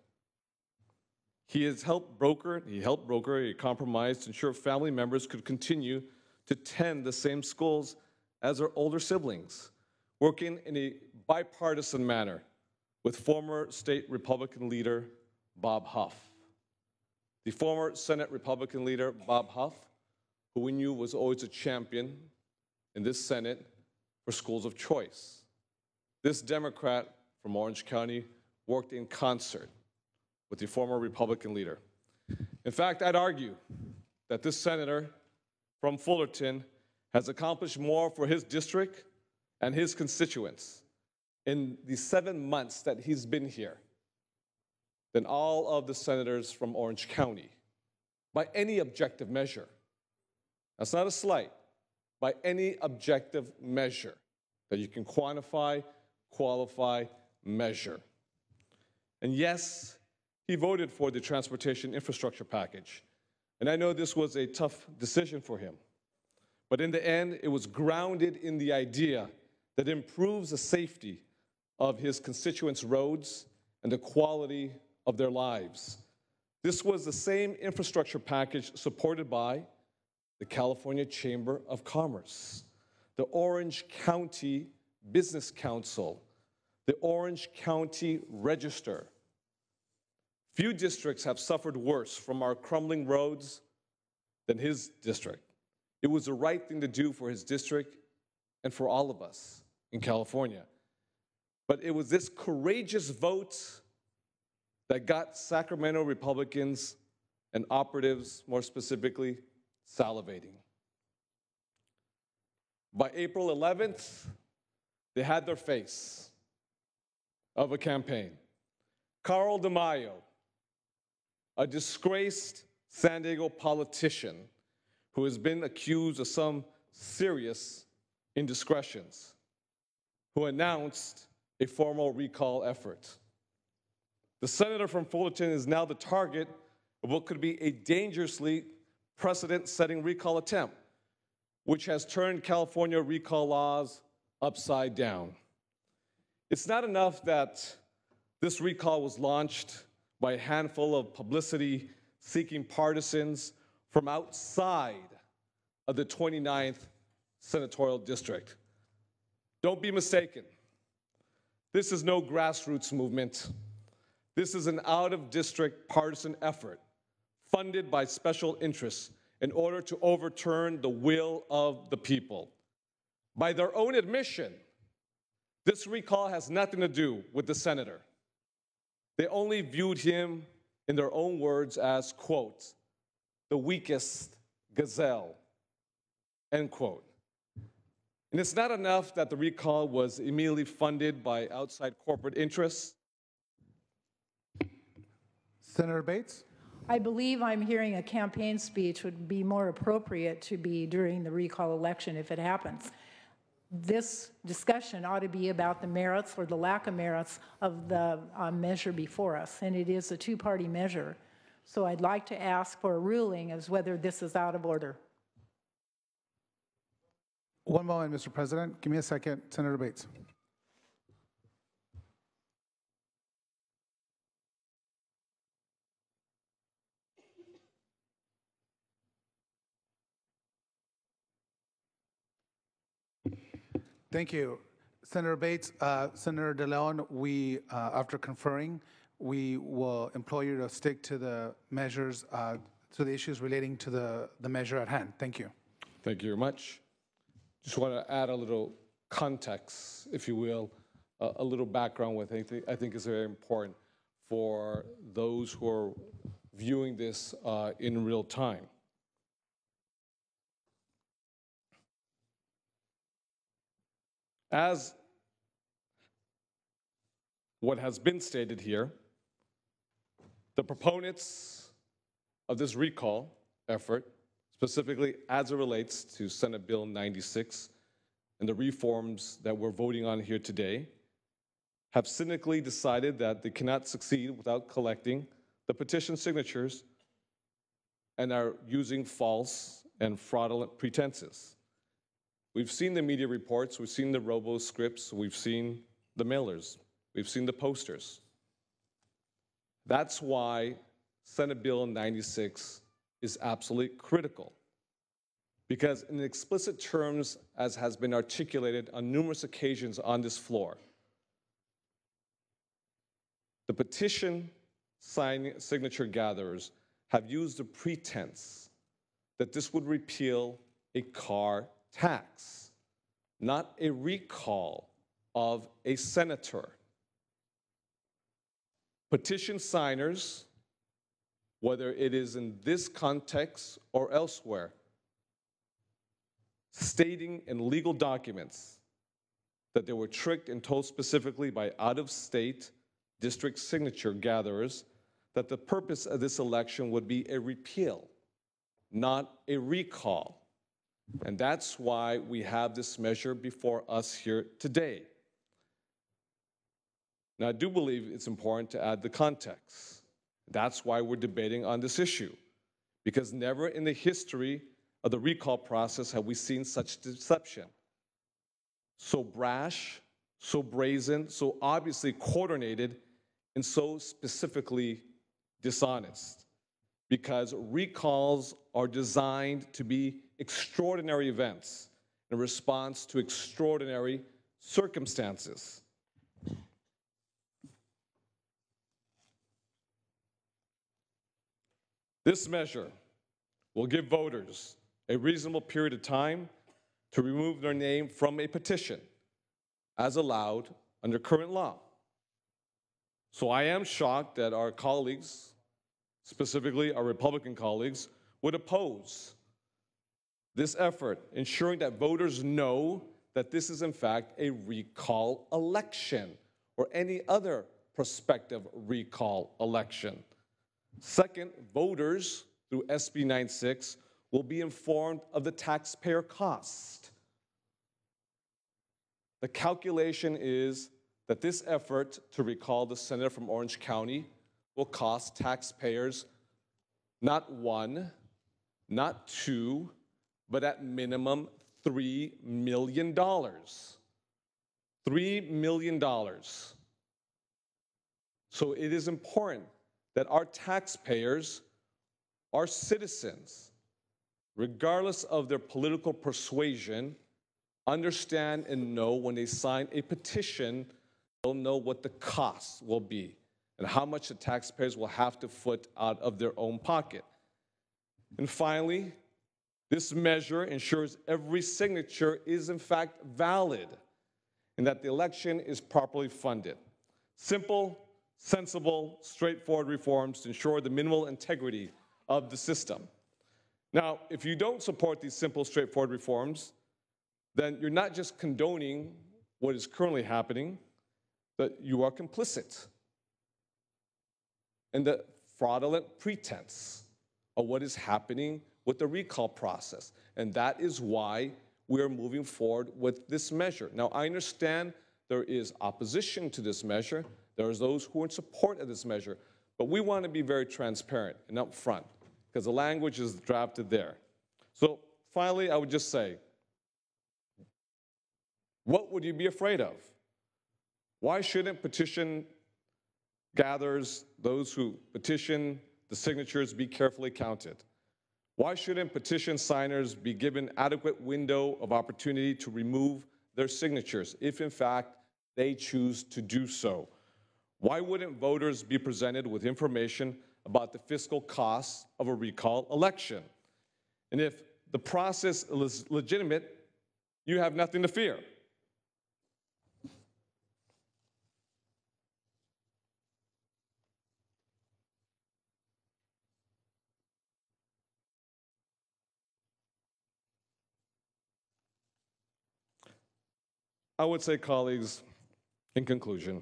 He helped broker a compromise to ensure family members could continue to attend the same schools as their older siblings, working in a bipartisan manner with former state Republican leader Bob Huff. The former Senate Republican leader, Bob Huff, who we knew was always a champion in this Senate for schools of choice. This Democrat from Orange County worked in concert with the former Republican leader. In fact, I'd argue that this senator from Fullerton has accomplished more for his district and his constituents in the 7 months that he's been here than all of the senators from Orange County, by any objective measure. That's not a slight, by any objective measure that you can quantify, qualify, measure. And yes, he voted for the transportation infrastructure package. And I know this was a tough decision for him. But in the end, it was grounded in the idea that improves the safety of his constituents' roads and the quality of their lives. This was the same infrastructure package supported by the California Chamber of Commerce, the Orange County Business Council, the Orange County Register. Few districts have suffered worse from our crumbling roads than his district. It was the right thing to do for his district and for all of us in California. But it was this courageous vote that got Sacramento Republicans and operatives, more specifically, salivating. By April 11th, they had their face of a campaign. Carl DeMaio, a disgraced San Diego politician who has been accused of some serious indiscretions, who announced a formal recall effort. The senator from Fullerton is now the target of what could be a dangerously precedent-setting recall attempt, which has turned California recall laws upside down. It's not enough that this recall was launched by a handful of publicity-seeking partisans from outside of the 29th senatorial district. Don't be mistaken. This is no grassroots movement. This is an out-of-district partisan effort funded by special interests in order to overturn the will of the people. By their own admission, this recall has nothing to do with the senator. They only viewed him, in their own words, as, quote, the weakest gazelle, end quote. And it's not enough that the recall was immediately funded by outside corporate interests. Senator Bates? I believe I'm hearing a campaign speech would be more appropriate to be during the recall election if it happens. This discussion ought to be about the merits or the lack of merits of the measure before us, and it is a two-party measure. So I'd like to ask for a ruling as whether this is out of order. One moment, Mr. President. Give me a second. Senator Bates. Thank you. Senator Bates, Senator DeLeon, we, after conferring, we will implore you to stick to the measures, to the issues relating to the measure at hand. Thank you. Thank you very much. Just want to add a little context, if you will, a little background with I think is very important for those who are viewing this in real time. As what has been stated here, the proponents of this recall effort, specifically as it relates to Senate Bill 96 and the reforms that we're voting on here today, have cynically decided that they cannot succeed without collecting the petition signatures and are using false and fraudulent pretenses. We've seen the media reports, we've seen the robo-scripts, we've seen the mailers, we've seen the posters. That's why Senate Bill 96 is absolutely critical. Because in explicit terms, as has been articulated on numerous occasions on this floor, the petition signature gatherers have used the pretense that this would repeal a car tax, not a recall of a senator. Petition signers, whether it is in this context or elsewhere, stating in legal documents that they were tricked and told specifically by out-of-state district signature gatherers that the purpose of this election would be a repeal, not a recall. And that's why we have this measure before us here today. Now, I do believe it's important to add the context. That's why we're debating on this issue, because never in the history of the recall process have we seen such deception. So brash, so brazen, so obviously coordinated, and so specifically dishonest. Because recalls are designed to be extraordinary events in response to extraordinary circumstances. This measure will give voters a reasonable period of time to remove their name from a petition, as allowed under current law. So I am shocked that our colleagues, specifically our Republican colleagues, would oppose this effort, ensuring that voters know that this is in fact a recall election or any other prospective recall election. Second, voters through SB 96 will be informed of the taxpayer cost. The calculation is that this effort to recall the senator from Orange County will cost taxpayers not one, not two, but at minimum $3 million. $3 million. So it is important that our taxpayers, our citizens, regardless of their political persuasion, understand and know when they sign a petition, they'll know what the cost will be and how much the taxpayers will have to foot out of their own pocket. And finally, this measure ensures every signature is in fact valid and that the election is properly funded. Simple, sensible, straightforward reforms to ensure the minimal integrity of the system. Now, if you don't support these simple, straightforward reforms, then you're not just condoning what is currently happening, but you are complicit in the fraudulent pretense of what is happening with the recall process. And that is why we are moving forward with this measure. Now, I understand there is opposition to this measure. There are those who are in support of this measure. But we want to be very transparent and upfront because the language is drafted there. So finally, I would just say, what would you be afraid of? Why shouldn't petition gatherers, those who petition the signatures, be carefully counted? Why shouldn't petition signers be given adequate window of opportunity to remove their signatures if, in fact, they choose to do so? Why wouldn't voters be presented with information about the fiscal costs of a recall election? And if the process is legitimate, you have nothing to fear. I would say, colleagues, in conclusion,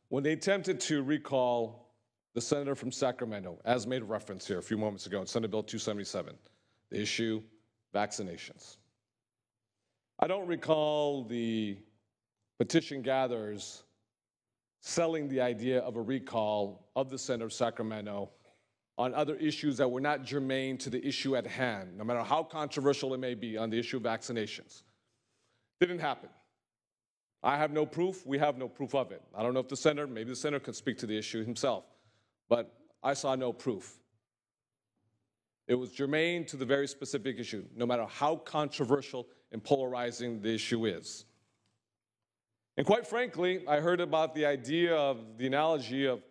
when they attempted to recall the senator from Sacramento, as made reference here a few moments ago in Senate Bill 277, the issue, vaccinations. I don't recall the petition gatherers selling the idea of a recall of the senator of Sacramento on other issues that were not germane to the issue at hand, no matter how controversial it may be on the issue of vaccinations. Didn't happen. I have no proof. We have no proof of it. I don't know if the senator, maybe the senator could speak to the issue himself, but I saw no proof. It was germane to the very specific issue, no matter how controversial and polarizing the issue is. And quite frankly, I heard about the idea of the analogy of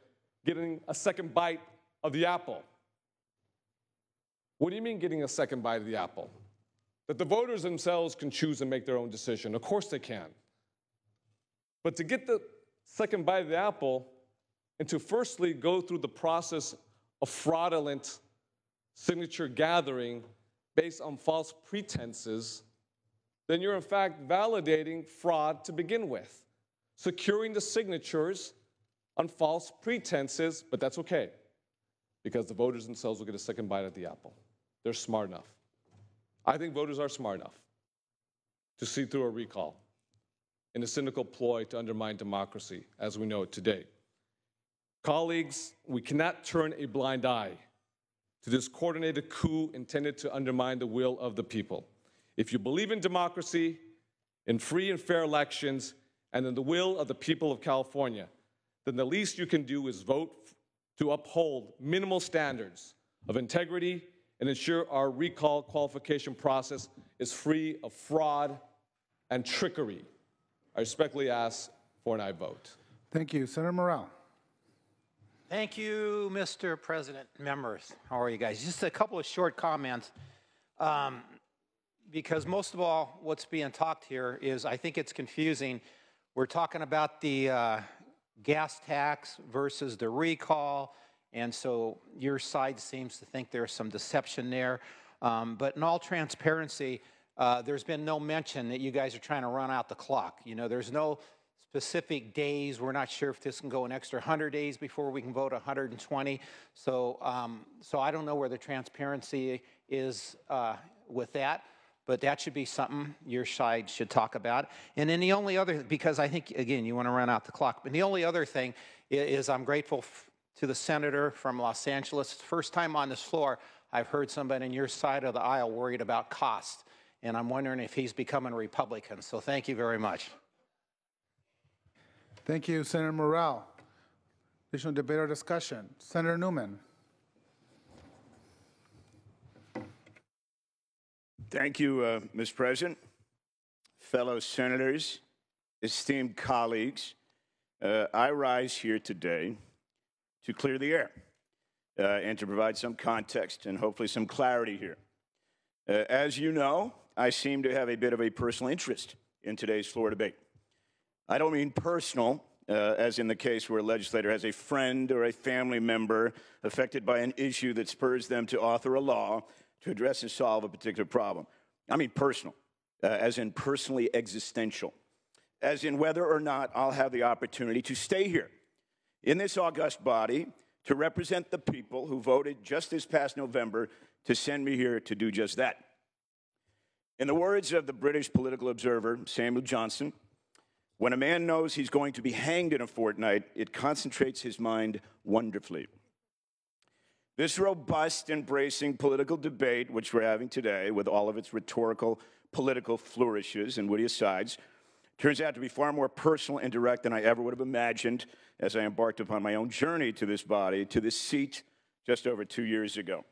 getting a second bite of the apple. What do you mean getting a second bite of the apple? That the voters themselves can choose and make their own decision. Of course they can. But to get the second bite of the apple and to firstly go through the process of fraudulent signature gathering based on false pretenses, then you're in fact validating fraud to begin with, securing the signatures on false pretenses, but that's okay, because the voters themselves will get a second bite at the apple. They're smart enough. I think voters are smart enough to see through a recall in a cynical ploy to undermine democracy as we know it today. Colleagues, we cannot turn a blind eye to this coordinated coup intended to undermine the will of the people. If you believe in democracy, in free and fair elections, and in the will of the people of California, then the least you can do is vote to uphold minimal standards of integrity and ensure our recall qualification process is free of fraud and trickery. I respectfully ask for an aye vote. Thank you. Senator Morale. Thank you, Mr. President. Members, how are you guys? Just a couple of short comments. Because most of all, what's being talked here is, I think it's confusing. We're talking about the gas tax versus the recall, and so your side seems to think there's some deception there. But in all transparency, there's been no mention that you guys are trying to run out the clock. You know, there's no specific days. We're not sure if this can go an extra 100 days before we can vote 120. So I don't know where the transparency is with that, but that should be something your side should talk about. And then the only other, because I think, again, you want to run out the clock, but the only other thing is I'm grateful to the senator from Los Angeles. First time on this floor, I've heard somebody on your side of the aisle worried about cost, and I'm wondering if he's becoming a Republican. So thank you very much. Thank you, Senator Morrell. Additional debate or discussion? Senator Newman. Thank you, Mr. President. Fellow senators, esteemed colleagues, I rise here today to clear the air and to provide some context and hopefully some clarity here. As you know, I seem to have a bit of a personal interest in today's floor debate. I don't mean personal, as in the case where a legislator has a friend or a family member affected by an issue that spurs them to author a law to address and solve a particular problem. I mean personal, as in personally existential, as in whether or not I'll have the opportunity to stay here in this august body to represent the people who voted just this past November to send me here to do just that. In the words of the British political observer Samuel Johnson, when a man knows he's going to be hanged in a fortnight, it concentrates his mind wonderfully. This robust, embracing political debate, which we're having today, with all of its rhetorical, political flourishes and witty asides, turns out to be far more personal and direct than I ever would have imagined as I embarked upon my own journey to this body, to this seat, just over 2 years ago.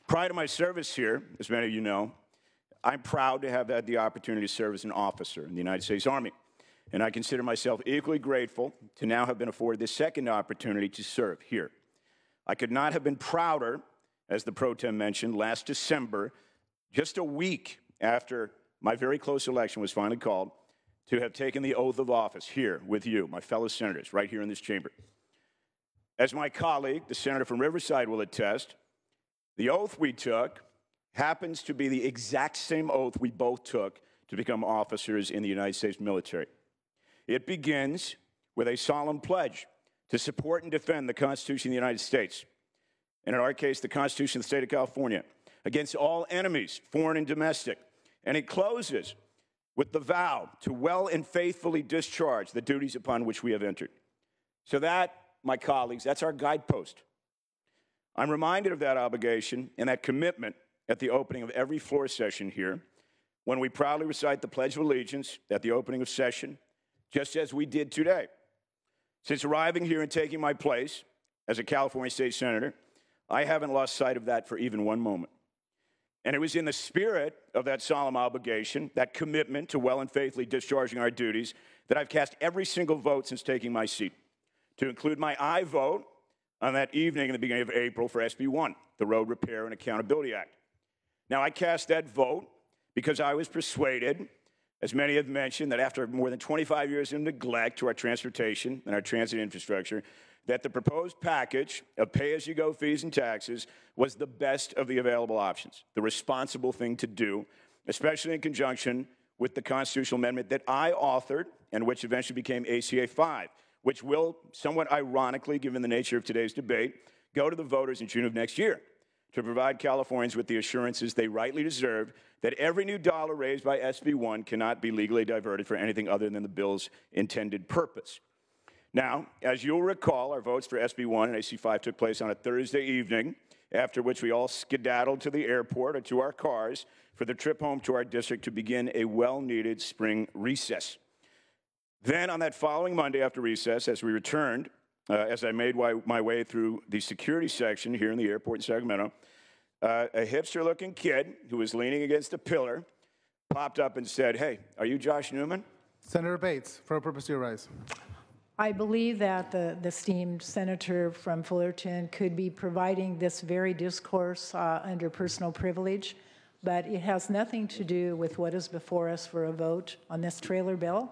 Prior to my service here, as many of you know, I'm proud to have had the opportunity to serve as an officer in the United States Army. And I consider myself equally grateful to now have been afforded this second opportunity to serve here. I could not have been prouder, as the pro tem mentioned, last December, just a week after my very close election was finally called, to have taken the oath of office here with you, my fellow senators, right here in this chamber. As my colleague, the senator from Riverside, will attest, the oath we took happens to be the exact same oath we both took to become officers in the United States military. It begins with a solemn pledge to support and defend the Constitution of the United States, and in our case, the Constitution of the state of California, against all enemies, foreign and domestic. And it closes with the vow to well and faithfully discharge the duties upon which we have entered. So that, my colleagues, that's our guidepost. I'm reminded of that obligation and that commitment at the opening of every floor session here, when we proudly recite the Pledge of Allegiance at the opening of session, just as we did today. Since arriving here and taking my place as a California State Senator, I haven't lost sight of that for even one moment. And it was in the spirit of that solemn obligation, that commitment to well and faithfully discharging our duties, that I've cast every single vote since taking my seat, to include my aye vote on that evening in the beginning of April for SB 1, the Road Repair and Accountability Act. Now, I cast that vote because I was persuaded, as many have mentioned, that after more than 25 years of neglect to our transportation and our transit infrastructure, that the proposed package of pay-as-you-go fees and taxes was the best of the available options, the responsible thing to do, especially in conjunction with the constitutional amendment that I authored and which eventually became ACA 5, which will, somewhat ironically, given the nature of today's debate, go to the voters in June of next year to provide Californians with the assurances they rightly deserve that every new dollar raised by SB 1 cannot be legally diverted for anything other than the bill's intended purpose. Now, as you'll recall, our votes for SB 1 and AC 5 took place on a Thursday evening, after which we all skedaddled to the airport or to our cars for the trip home to our district to begin a well-needed spring recess. Then, on that following Monday after recess, as we returned, as I made my way through the security section here in the airport in Sacramento, a hipster-looking kid who was leaning against a pillar popped up and said, "Hey, are you Josh Newman?" Senator Bates, for a purpose, you rise. I believe that the esteemed senator from Fullerton could be providing this very discourse under personal privilege, but it has nothing to do with what is before us for a vote on this trailer bill.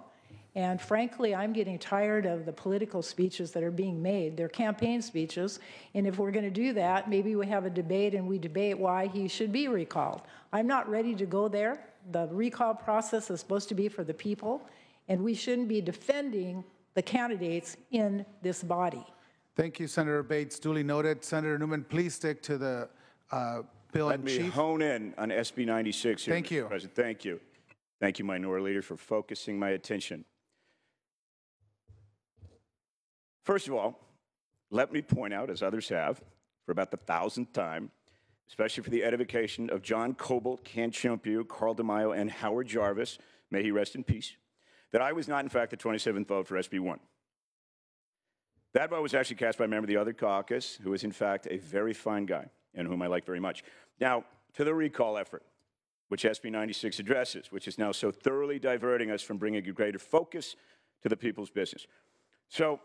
And frankly, I'm getting tired of the political speeches that are being made. They're campaign speeches, and if we're going to do that, maybe we have a debate and we debate why he should be recalled. I'm not ready to go there. The recall process is supposed to be for the people, and we shouldn't be defending the candidates in this body. Thank you, Senator Bates. Duly noted. Senator Newman, please stick to the bill in chief. Let me hone in on SB 96 here, Thank you. Mr. President. Thank you. Thank you, minority leaders, for focusing my attention. First of all, let me point out, as others have, for about the 1,000th time, especially for the edification of John Cobalt, Ken Chimpue, Carl DeMaio, and Howard Jarvis, may he rest in peace, that I was not, in fact, the 27th vote for SB 1. That vote was actually cast by a member of the other caucus, who is, in fact, a very fine guy and whom I like very much. Now, to the recall effort, which SB 96 addresses, which is now so thoroughly diverting us from bringing a greater focus to the people's business. So,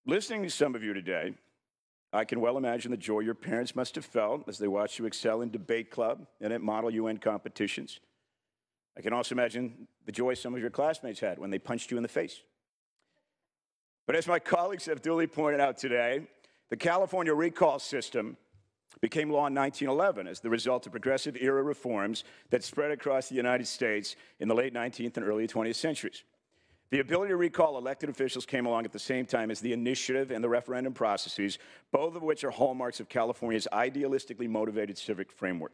listening to some of you today, I can well imagine the joy your parents must have felt as they watched you excel in debate club and at Model UN competitions. I can also imagine the joy some of your classmates had when they punched you in the face. But as my colleagues have duly pointed out today, the California recall system became law in 1911 as the result of progressive era reforms that spread across the United States in the late 19th and early 20th centuries. The ability to recall elected officials came along at the same time as the initiative and the referendum processes, both of which are hallmarks of California's idealistically motivated civic framework.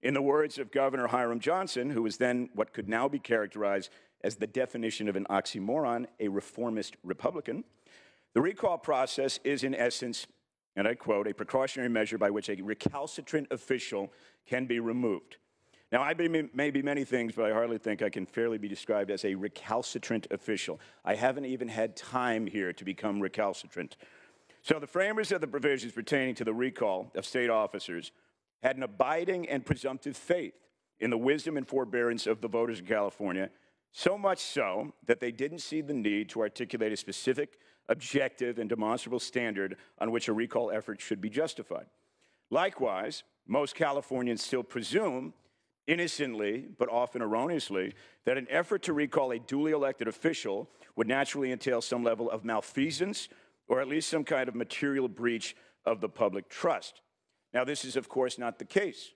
In the words of Governor Hiram Johnson, who was then what could now be characterized as the definition of an oxymoron, a reformist Republican, the recall process is in essence, and I quote, a precautionary measure by which a recalcitrant official can be removed. Now, I may be many things, but I hardly think I can fairly be described as a recalcitrant official. I haven't even had time here to become recalcitrant. So the framers of the provisions pertaining to the recall of state officers had an abiding and presumptive faith in the wisdom and forbearance of the voters of California, so much so that they didn't see the need to articulate a specific, objective, and demonstrable standard on which a recall effort should be justified. Likewise, most Californians still presume, innocently, but often erroneously, that an effort to recall a duly elected official would naturally entail some level of malfeasance or at least some kind of material breach of the public trust. Now, this is, of course, not the case.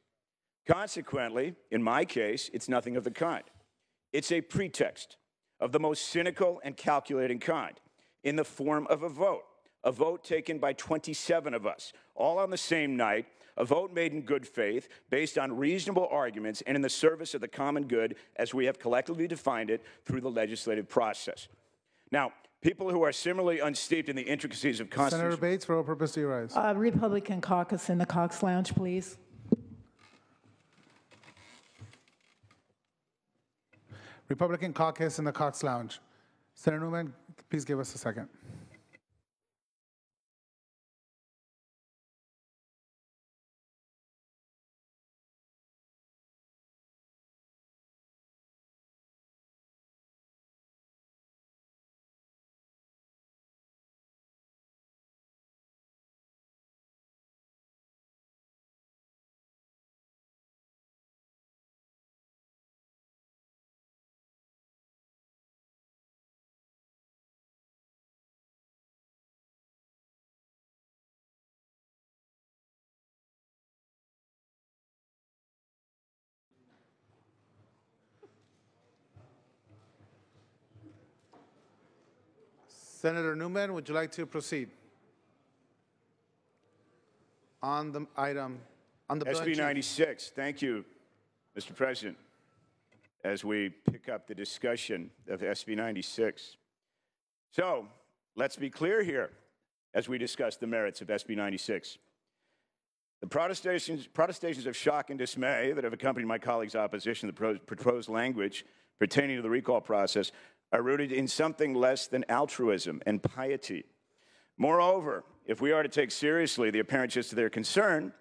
Consequently, in my case, it's nothing of the kind. It's a pretext of the most cynical and calculating kind in the form of a vote taken by 27 of us, all on the same night, a vote made in good faith, based on reasonable arguments and in the service of the common good as we have collectively defined it through the legislative process. Now, people who are similarly unsteeped in the intricacies of constitutional... Senator Bates, for what purpose do you rise? Republican caucus in the Cox Lounge, please. Republican caucus in the Cox Lounge. Senator Newman, please give us a second. Senator Newman, would you like to proceed on the item, on the bill in SB chief? 96, thank you, Mr. President, as we pick up the discussion of SB 96. So, let's be clear here as we discuss the merits of SB 96. The protestations of shock and dismay that have accompanied my colleagues' opposition to the proposed language pertaining to the recall process are rooted in something less than altruism and piety. Moreover, if we are to take seriously the apparent gist of their concern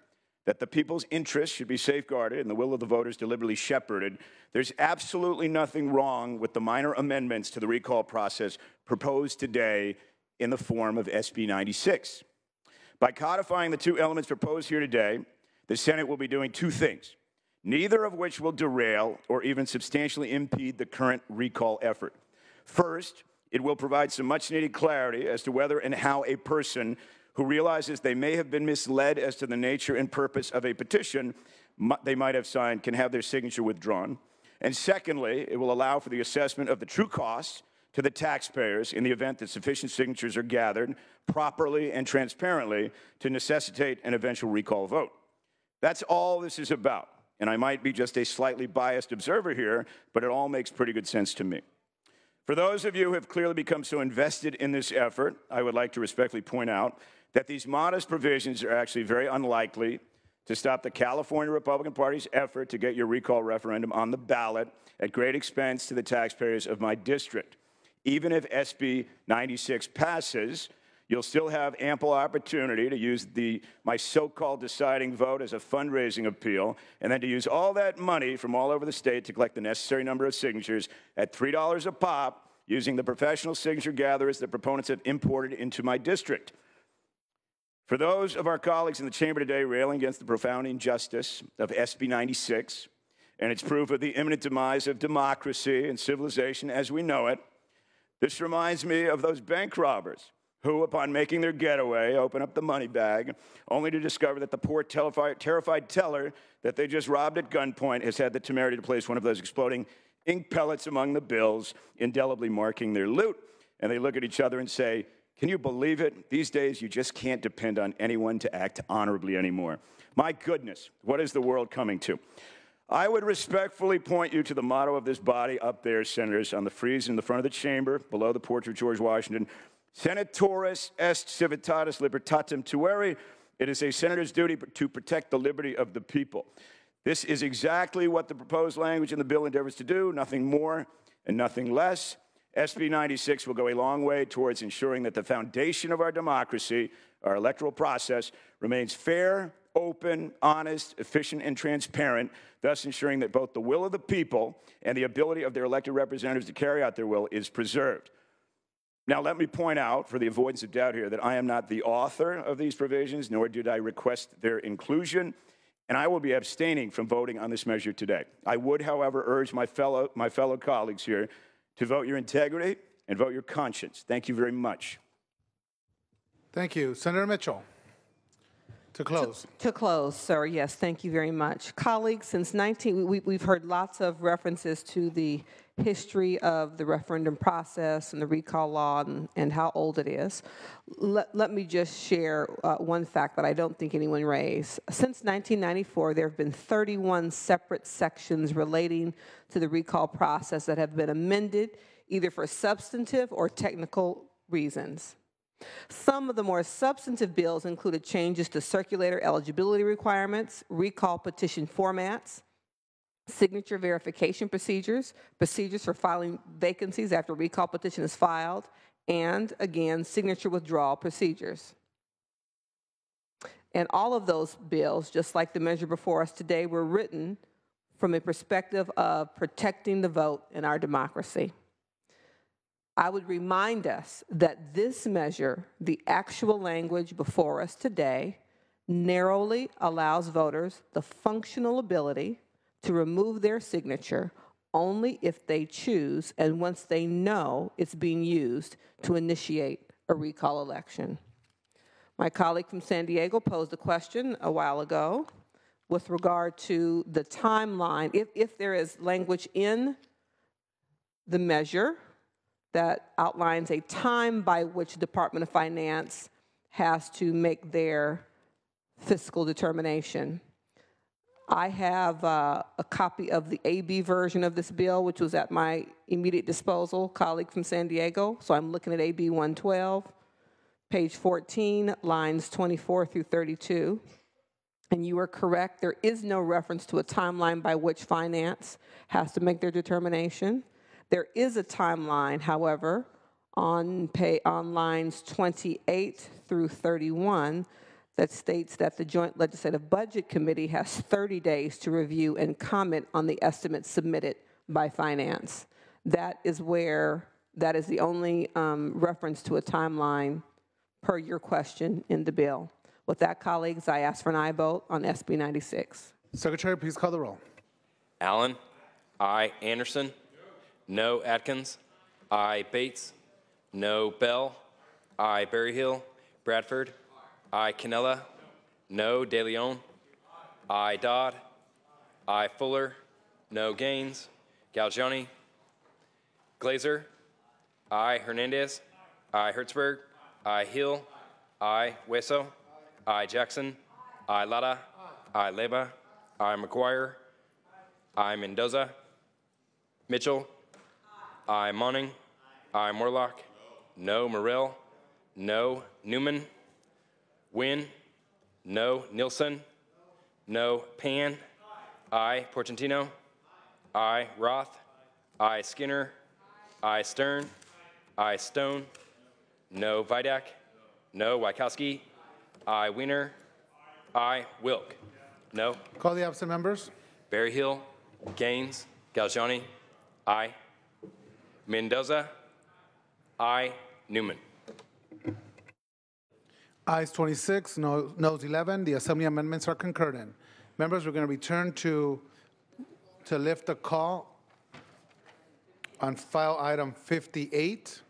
that the people's interests should be safeguarded and the will of the voters deliberately shepherded, there's absolutely nothing wrong with the minor amendments to the recall process proposed today in the form of SB 96. By codifying the two elements proposed here today, the Senate will be doing two things, neither of which will derail or even substantially impede the current recall effort. First, it will provide some much-needed clarity as to whether and how a person who realizes they may have been misled as to the nature and purpose of a petition they might have signed can have their signature withdrawn. And secondly, it will allow for the assessment of the true costs to the taxpayers in the event that sufficient signatures are gathered properly and transparently to necessitate an eventual recall vote. That's all this is about. And I might be just a slightly biased observer here, but it all makes pretty good sense to me. For those of you who have clearly become so invested in this effort, I would like to respectfully point out that these modest provisions are actually very unlikely to stop the California Republican Party's effort to get your recall referendum on the ballot at great expense to the taxpayers of my district. Even if SB 96 passes, you'll still have ample opportunity to use my so-called deciding vote as a fundraising appeal, and then to use all that money from all over the state to collect the necessary number of signatures at $3 a pop using the professional signature gatherers that proponents have imported into my district. For those of our colleagues in the chamber today railing against the profound injustice of SB 96 and its proof of the imminent demise of democracy and civilization as we know it, this reminds me of those bank robbers who, upon making their getaway, open up the money bag, only to discover that the poor, terrified teller that they just robbed at gunpoint has had the temerity to place one of those exploding ink pellets among the bills, indelibly marking their loot. And they look at each other and say, "Can you believe it? These days, you just can't depend on anyone to act honorably anymore." My goodness, what is the world coming to? I would respectfully point you to the motto of this body up there, Senators, on the frieze in the front of the chamber, below the portrait of George Washington. Senatores est civitatis libertatem tueri. It is a senator's duty to protect the liberty of the people. This is exactly what the proposed language in the bill endeavors to do, nothing more and nothing less. SB 96 will go a long way towards ensuring that the foundation of our democracy, our electoral process, remains fair, open, honest, efficient, and transparent, thus ensuring that both the will of the people and the ability of their elected representatives to carry out their will is preserved. Now, let me point out, for the avoidance of doubt here, that I am not the author of these provisions, nor did I request their inclusion, and I will be abstaining from voting on this measure today. I would, however, urge my fellow colleagues here to vote your integrity and vote your conscience. Thank you very much. Thank you. Senator Mitchell, to close. To close, sir, yes, thank you very much. Colleagues, since we've heard lots of references to the history of the referendum process and the recall law and how old it is. Let me just share one fact that I don't think anyone raised. Since 1994, there have been 31 separate sections relating to the recall process that have been amended either for substantive or technical reasons. Some of the more substantive bills included changes to circulator eligibility requirements, recall petition formats, signature verification procedures, procedures for filing vacancies after a recall petition is filed, and, again, signature withdrawal procedures. And all of those bills, just like the measure before us today, were written from a perspective of protecting the vote in our democracy. I would remind us that this measure, the actual language before us today, narrowly allows voters the functional ability to remove their signature only if they choose and once they know it's being used to initiate a recall election. My colleague from San Diego posed a question a while ago with regard to the timeline. If there is language in the measure that outlines a time by which the Department of Finance has to make their fiscal determination. I have a copy of the AB version of this bill, which was at my immediate disposal, colleague from San Diego. So I'm looking at AB 112, page 14, lines 24 through 32. And you are correct, there is no reference to a timeline by which finance has to make their determination. There is a timeline, however, on lines 28 through 31 that states that the Joint Legislative Budget Committee has 30 days to review and comment on the estimates submitted by Finance. That is where That is the only reference to a timeline per your question in the bill. With that, colleagues, I ask for an aye vote on SB 96. Secretary, please call the roll. Allen. Aye. Anderson. No. Atkins. Aye. Bates. No. Bell. Aye. Berryhill. Bradford. Aye. Cannella. No. De Leon. Aye. Dodd. Aye. Fuller. No. Gaines. Galgiani. Glazer. Aye. Hernandez. Aye. Hertzberg. Aye. Hill. Aye. Hueso. Aye. Jackson. Aye. Lara. Aye. Leyva. Aye. McGuire. Aye. Mendoza. Mitchell. Aye. Monning. Aye. Morlock. No. Morrell. No. Newman. Wynn. No. Nielsen. No. Pan. Aye. Portantino. Aye. Roth. Aye. Skinner. Aye. Stern. Aye. Stone. No. Vidak. No. Wykowski. Aye. Wiener. Aye. Wilk. No. Call the absent members. Berryhill. Gaines. Galgiani. Aye. Mendoza. Aye. Newman. Ayes 26, noes 11. The Assembly amendments are concurred in. Members, we're going to return to lift the call on file item 58.